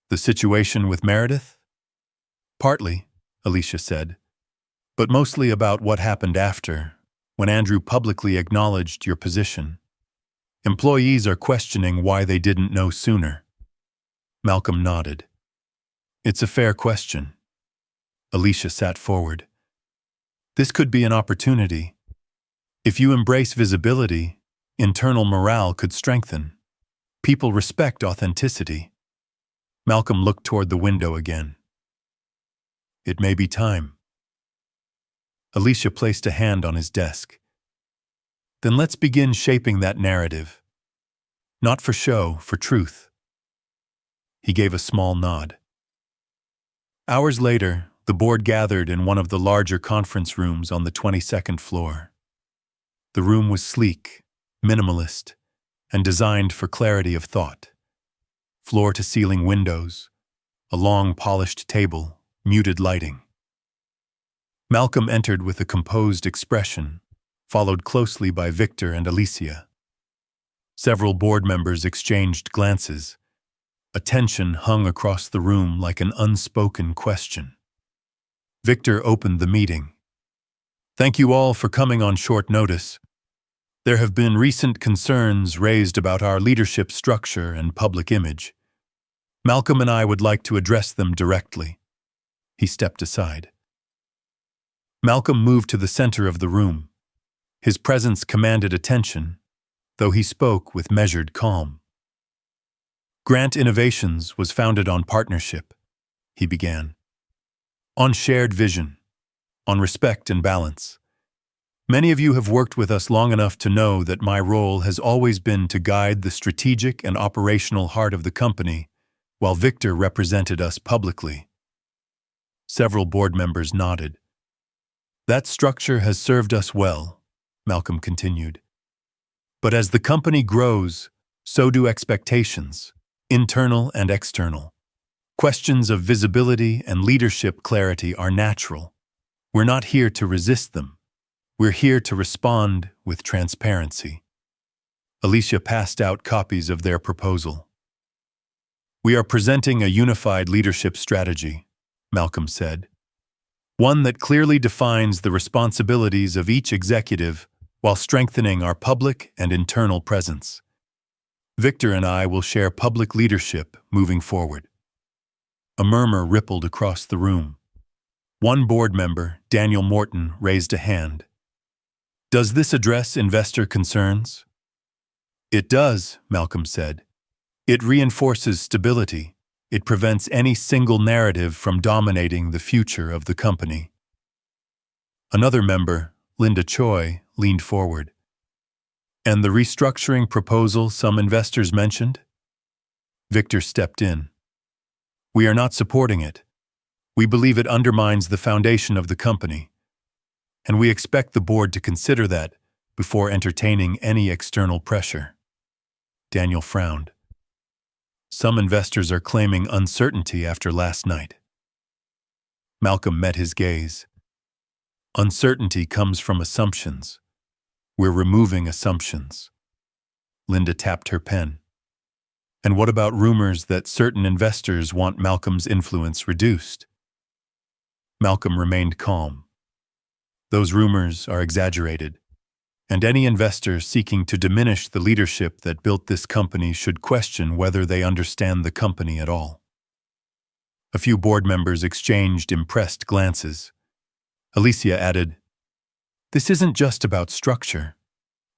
A: The situation with Meredith? Partly, Alicia said, but mostly about what happened after, when Andrew publicly acknowledged your position. Employees are questioning why they didn't know sooner. Malcolm nodded. It's a fair question. Alicia sat forward. This could be an opportunity. If you embrace visibility, internal morale could strengthen. People respect authenticity. Malcolm looked toward the window again. It may be time. Alicia placed a hand on his desk. Then let's begin shaping that narrative. Not for show, for truth. He gave a small nod. Hours later, the board gathered in one of the larger conference rooms on the 22nd floor. The room was sleek, minimalist, and designed for clarity of thought. Floor-to-ceiling windows, a long polished table, muted lighting. Malcolm entered with a composed expression, followed closely by Victor and Alicia. Several board members exchanged glances. A tension hung across the room like an unspoken question. Victor opened the meeting. Thank you all for coming on short notice. There have been recent concerns raised about our leadership structure and public image. Malcolm and I would like to address them directly. He stepped aside. Malcolm moved to the center of the room. His presence commanded attention, though he spoke with measured calm. Grant Innovations was founded on partnership, he began. On shared vision, on respect and balance. Many of you have worked with us long enough to know that my role has always been to guide the strategic and operational heart of the company, while Victor represented us publicly. Several board members nodded. That structure has served us well, Malcolm continued. But as the company grows, so do expectations, internal and external. Questions of visibility and leadership clarity are natural. We're not here to resist them. We're here to respond with transparency. Alicia passed out copies of their proposal. We are presenting a unified leadership strategy, Malcolm said. One that clearly defines the responsibilities of each executive while strengthening our public and internal presence. Victor and I will share public leadership moving forward. A murmur rippled across the room. One board member, Daniel Morton, raised a hand. Does this address investor concerns? It does, Malcolm said. It reinforces stability. It prevents any single narrative from dominating the future of the company. Another member, Linda Choi, leaned forward. And the restructuring proposal some investors mentioned? Victor stepped in. We are not supporting it. We believe it undermines the foundation of the company, and we expect the board to consider that before entertaining any external pressure. Daniel frowned. Some investors are claiming uncertainty after last night. Malcolm met his gaze. Uncertainty comes from assumptions. We're removing assumptions. Linda tapped her pen. And what about rumors that certain investors want Malcolm's influence reduced? Malcolm remained calm. Those rumors are exaggerated, and any investor seeking to diminish the leadership that built this company should question whether they understand the company at all. A few board members exchanged impressed glances. Alicia added, This isn't just about structure.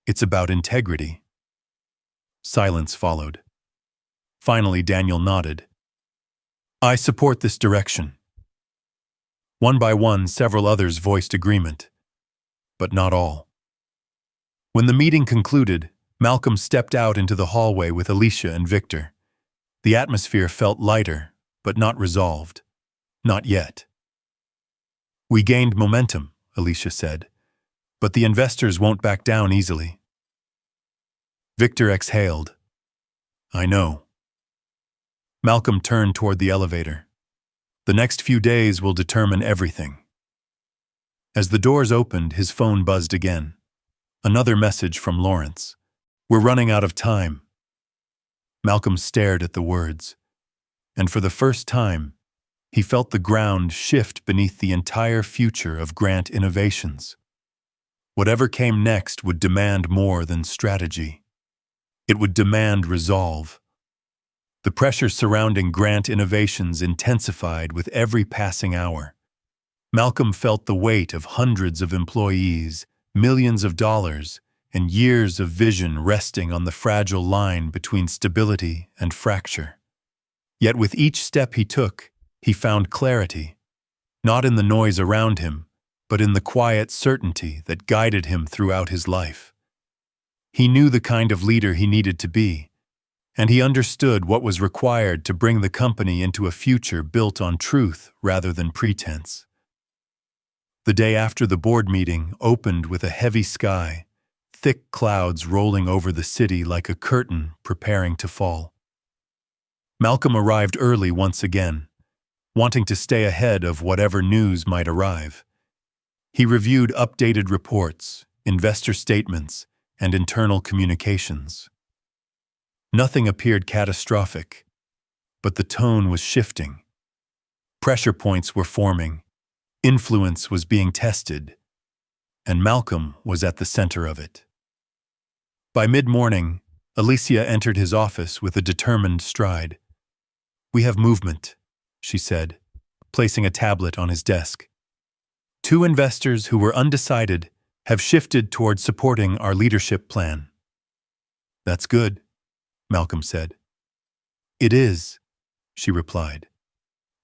A: It's about integrity. Silence followed. Finally, Daniel nodded. I support this direction. One by one, several others voiced agreement, but not all. When the meeting concluded, Malcolm stepped out into the hallway with Alicia and Victor. The atmosphere felt lighter, but not resolved. Not yet. We gained momentum, Alicia said, but the investors won't back down easily. Victor exhaled. I know. Malcolm turned toward the elevator. The next few days will determine everything. As the doors opened, his phone buzzed again. Another message from Lawrence. We're running out of time. Malcolm stared at the words, and for the first time, he felt the ground shift beneath the entire future of Grant Innovations. Whatever came next would demand more than strategy. It would demand resolve. The pressure surrounding Grant Innovations intensified with every passing hour. Malcolm felt the weight of hundreds of employees, millions of dollars, and years of vision resting on the fragile line between stability and fracture. Yet with each step he took, he found clarity, not in the noise around him, but in the quiet certainty that guided him throughout his life. He knew the kind of leader he needed to be, and he understood what was required to bring the company into a future built on truth rather than pretense. The day after the board meeting opened with a heavy sky, thick clouds rolling over the city like a curtain preparing to fall. Malcolm arrived early once again, wanting to stay ahead of whatever news might arrive. He reviewed updated reports, investor statements, and internal communications. Nothing appeared catastrophic, but the tone was shifting. Pressure points were forming, influence was being tested, and Malcolm was at the center of it. By mid-morning, Alicia entered his office with a determined stride. "We have movement," she said, placing a tablet on his desk. "Two investors who were undecided have shifted toward supporting our leadership plan." "That's good," Malcolm said. "It is," she replied.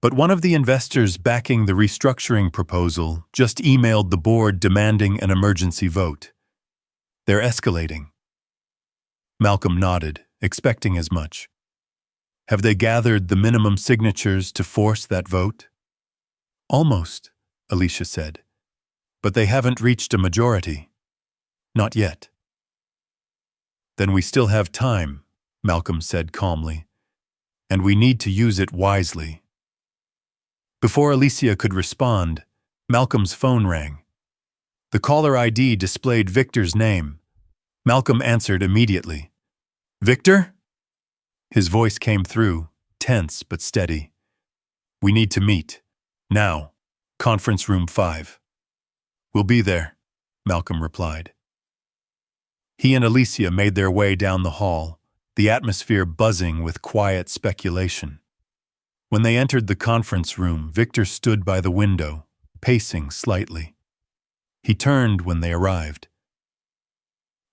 A: "But one of the investors backing the restructuring proposal just emailed the board demanding an emergency vote. They're escalating." Malcolm nodded, expecting as much. "Have they gathered the minimum signatures to force that vote?" "Almost," Alicia said. "But they haven't reached a majority. Not yet." "Then we still have time," Malcolm said calmly, "and we need to use it wisely." Before Alicia could respond, Malcolm's phone rang. The caller ID displayed Victor's name. Malcolm answered immediately. "Victor?" His voice came through, tense but steady. "We need to meet. Now. Conference room 5. "We'll be there," Malcolm replied. He and Alicia made their way down the hall, the atmosphere buzzing with quiet speculation. When they entered the conference room, Victor stood by the window, pacing slightly. He turned when they arrived.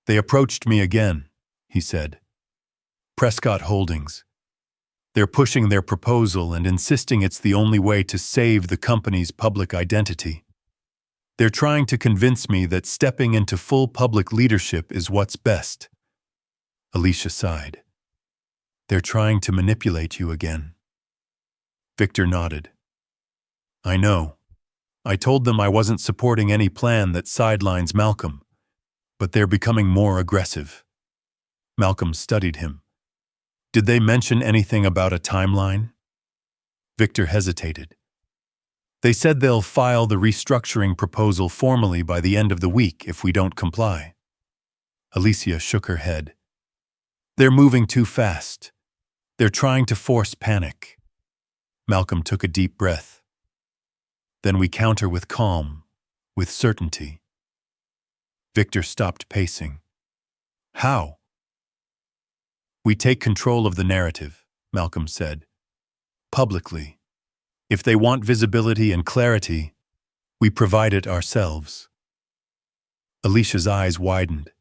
A: "They approached me again," he said. "Prescott Holdings. They're pushing their proposal and insisting it's the only way to save the company's public identity. They're trying to convince me that stepping into full public leadership is what's best." Alicia sighed. "They're trying to manipulate you again." Victor nodded. "I know. I told them I wasn't supporting any plan that sidelines Malcolm, but they're becoming more aggressive." Malcolm studied him. "Did they mention anything about a timeline?" Victor hesitated. "They said they'll file the restructuring proposal formally by the end of the week if we don't comply." Alicia shook her head. "They're moving too fast. They're trying to force panic." Malcolm took a deep breath. "Then we counter with calm, with certainty." Victor stopped pacing. "How?" "We take control of the narrative," Malcolm said. "Publicly. If they want visibility and clarity, we provide it ourselves." Alicia's eyes widened.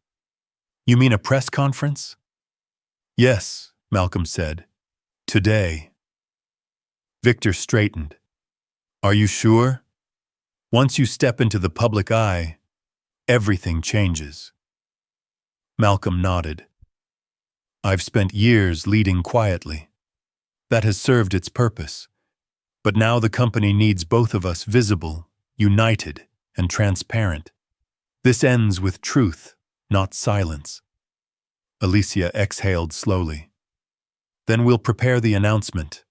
A: "You mean a press conference?" "Yes," Malcolm said. "Today." Victor straightened. "Are you sure? Once you step into the public eye, everything changes." Malcolm nodded. "I've spent years leading quietly. That has served its purpose. But now the company needs both of us visible, united, and transparent. This ends with truth, not silence." Alicia exhaled slowly. "Then we'll prepare the announcement.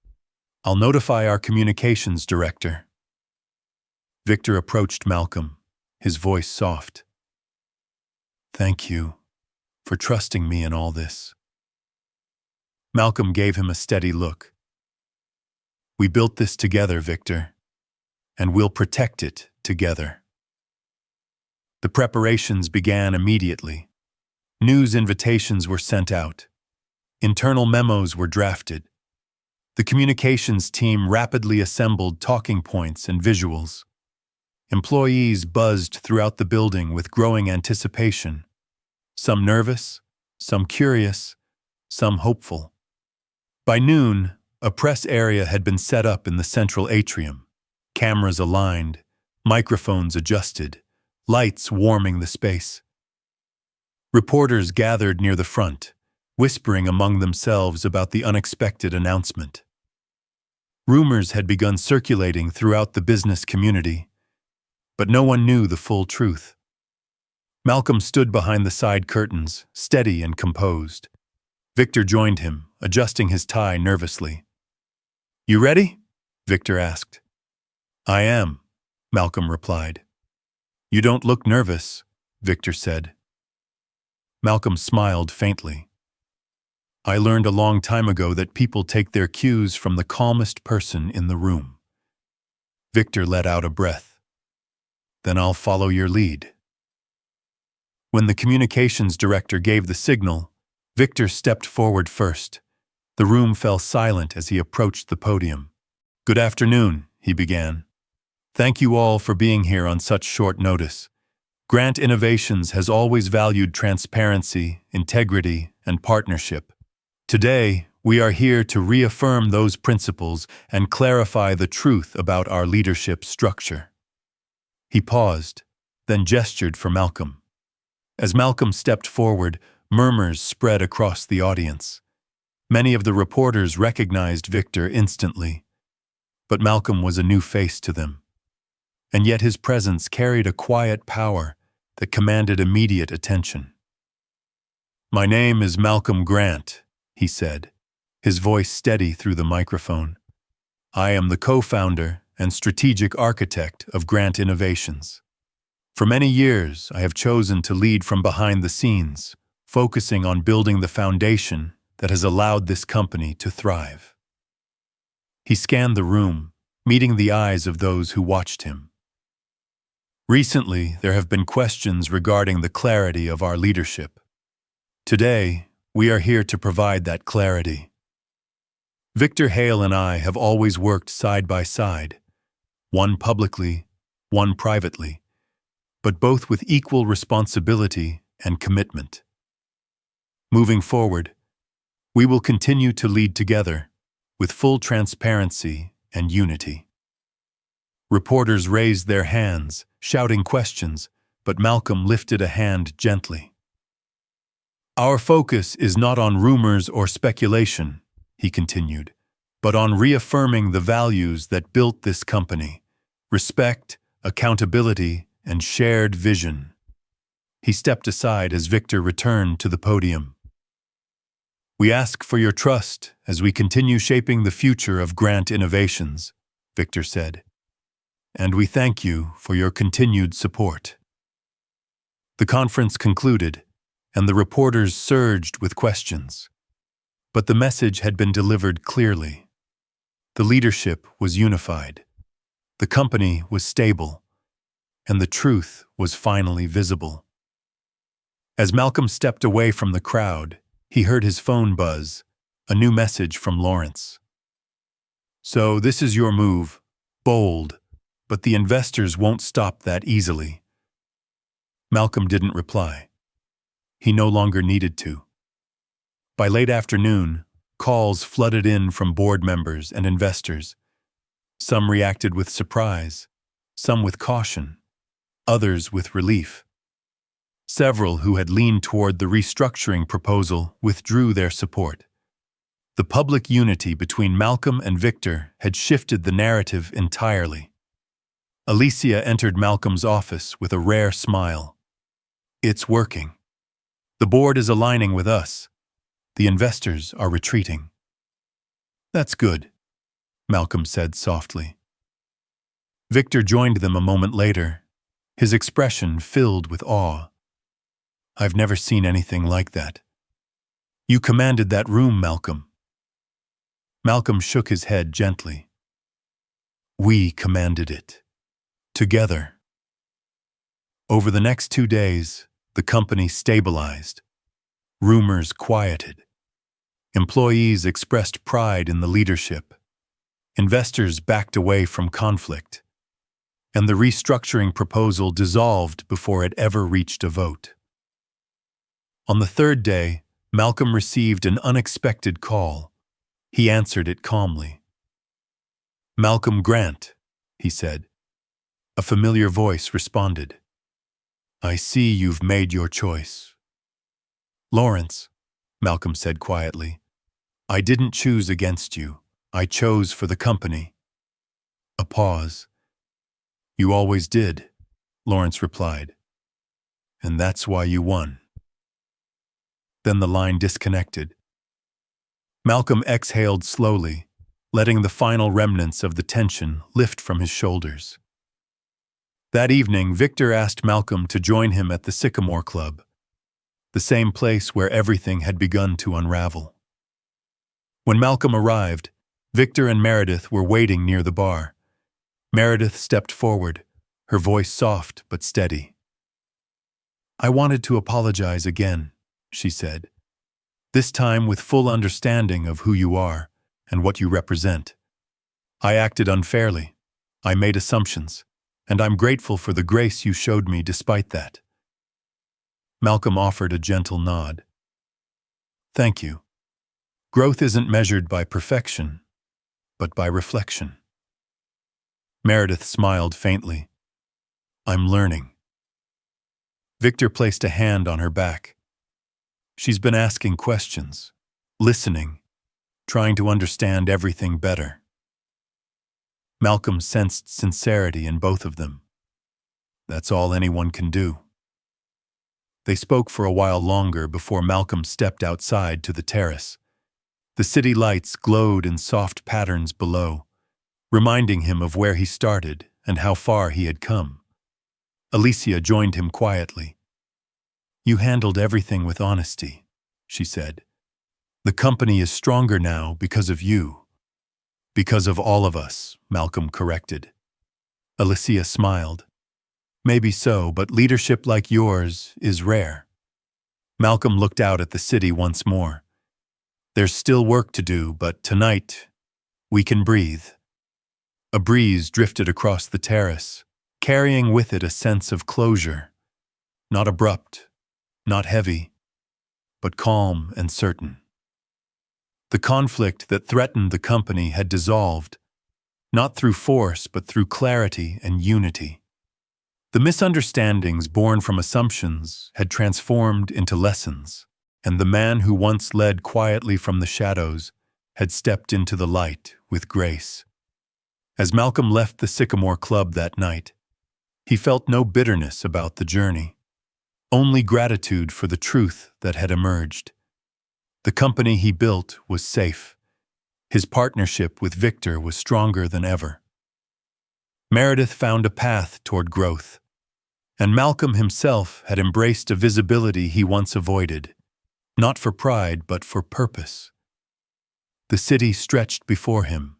A: I'll notify our communications director." Victor approached Malcolm, his voice soft. "Thank you for trusting me in all this." Malcolm gave him a steady look. "We built this together, Victor, and we'll protect it together." The preparations began immediately. News invitations were sent out. Internal memos were drafted. The communications team rapidly assembled talking points and visuals. Employees buzzed throughout the building with growing anticipation. Some nervous, some curious, some hopeful. By noon, a press area had been set up in the central atrium, cameras aligned, Microphones adjusted, lights warming the space. Reporters gathered near the front, whispering among themselves about the unexpected announcement. Rumors had begun circulating throughout the business community, but no one knew the full truth. Malcolm stood behind the side curtains, steady and composed. Victor joined him, adjusting his tie nervously. "You ready?" Victor asked. "I am," Malcolm replied. "You don't look nervous," Victor said. Malcolm smiled faintly. "I learned a long time ago that people take their cues from the calmest person in the room." Victor let out a breath. "Then I'll follow your lead." When the communications director gave the signal, Victor stepped forward first. The room fell silent as he approached the podium. "Good afternoon," he began. "Thank you all for being here on such short notice. Grant Innovations has always valued transparency, integrity, and partnership. Today, we are here to reaffirm those principles and clarify the truth about our leadership structure." He paused, then gestured for Malcolm. As Malcolm stepped forward, murmurs spread across the audience. Many of the reporters recognized Victor instantly, but Malcolm was a new face to them. And yet his presence carried a quiet power that commanded immediate attention. "My name is Malcolm Grant," he said, his voice steady through the microphone. "I am the co-founder and strategic architect of Grant Innovations. For many years, I have chosen to lead from behind the scenes, focusing on building the foundation that has allowed this company to thrive." He scanned the room, meeting the eyes of those who watched him. "Recently, there have been questions regarding the clarity of our leadership. Today, we are here to provide that clarity. Victor Hale and I have always worked side by side, one publicly, one privately, but both with equal responsibility and commitment. Moving forward, we will continue to lead together with full transparency and unity." Reporters raised their hands, shouting questions, but Malcolm lifted a hand gently. "Our focus is not on rumors or speculation," he continued, "but on reaffirming the values that built this company: respect, accountability, and shared vision." He stepped aside as Victor returned to the podium. "We ask for your trust as we continue shaping the future of Grant Innovations," Victor said. "And we thank you for your continued support." The conference concluded, and the reporters surged with questions. But the message had been delivered clearly. The leadership was unified. The company was stable. And the truth was finally visible. As Malcolm stepped away from the crowd, he heard his phone buzz, a new message from Lawrence. "So this is your move, bold, but the investors won't stop that easily." Malcolm didn't reply. He no longer needed to. By late afternoon, calls flooded in from board members and investors. Some reacted with surprise, some with caution, others with relief. Several who had leaned toward the restructuring proposal withdrew their support. The public unity between Malcolm and Victor had shifted the narrative entirely. Alicia entered Malcolm's office with a rare smile. "It's working. The board is aligning with us. The investors are retreating." "That's good," Malcolm said softly. Victor joined them a moment later, his expression filled with awe. "I've never seen anything like that. You commanded that room, Malcolm." Malcolm shook his head gently. "We commanded it. Together." Over the next 2 days, the company stabilized. Rumors quieted. Employees expressed pride in the leadership. Investors backed away from conflict. And the restructuring proposal dissolved before it ever reached a vote. On the 3rd day, Malcolm received an unexpected call. He answered it calmly. "Malcolm Grant," he said. A familiar voice responded. I see you've made your choice. Lawrence, Malcolm said quietly, I didn't choose against you. I chose for the company. A pause. You always did, Lawrence replied. And that's why you won. Then the line disconnected. Malcolm exhaled slowly, letting the final remnants of the tension lift from his shoulders. That evening, Victor asked Malcolm to join him at the Sycamore Club, the same place where everything had begun to unravel. When Malcolm arrived, Victor and Meredith were waiting near the bar. Meredith stepped forward, her voice soft but steady. I wanted to apologize again, she said, this time with full understanding of who you are and what you represent. I acted unfairly. I made assumptions, and I'm grateful for the grace you showed me despite that. Malcolm offered a gentle nod. Thank you. Growth isn't measured by perfection, but by reflection. Meredith smiled faintly. I'm learning. Victor placed a hand on her back. She's been asking questions, listening, trying to understand everything better. Malcolm sensed sincerity in both of them. That's all anyone can do. They spoke for a while longer before Malcolm stepped outside to the terrace. The city lights glowed in soft patterns below, reminding him of where he started and how far he had come. Alicia joined him quietly. You handled everything with honesty, she said. The company is stronger now because of you. Because of all of us, Malcolm corrected. Alicia smiled. Maybe so, but leadership like yours is rare. Malcolm looked out at the city once more. There's still work to do, but tonight, we can breathe. A breeze drifted across the terrace, carrying with it a sense of closure. Not abrupt, not heavy, but calm and certain. The conflict that threatened the company had dissolved, not through force but through clarity and unity. The misunderstandings born from assumptions had transformed into lessons, and the man who once led quietly from the shadows had stepped into the light with grace. As Malcolm left the Sycamore Club that night, he felt no bitterness about the journey, only gratitude for the truth that had emerged. The company he built was safe. His partnership with Victor was stronger than ever. Meredith found a path toward growth, and Malcolm himself had embraced a visibility he once avoided, not for pride but for purpose. The city stretched before him,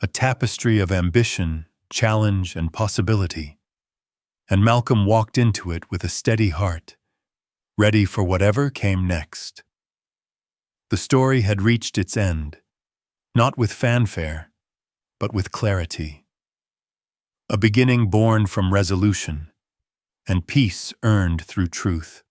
A: a tapestry of ambition, challenge, and possibility, and Malcolm walked into it with a steady heart, ready for whatever came next. The story had reached its end, not with fanfare, but with clarity. A beginning born from resolution, and peace earned through truth.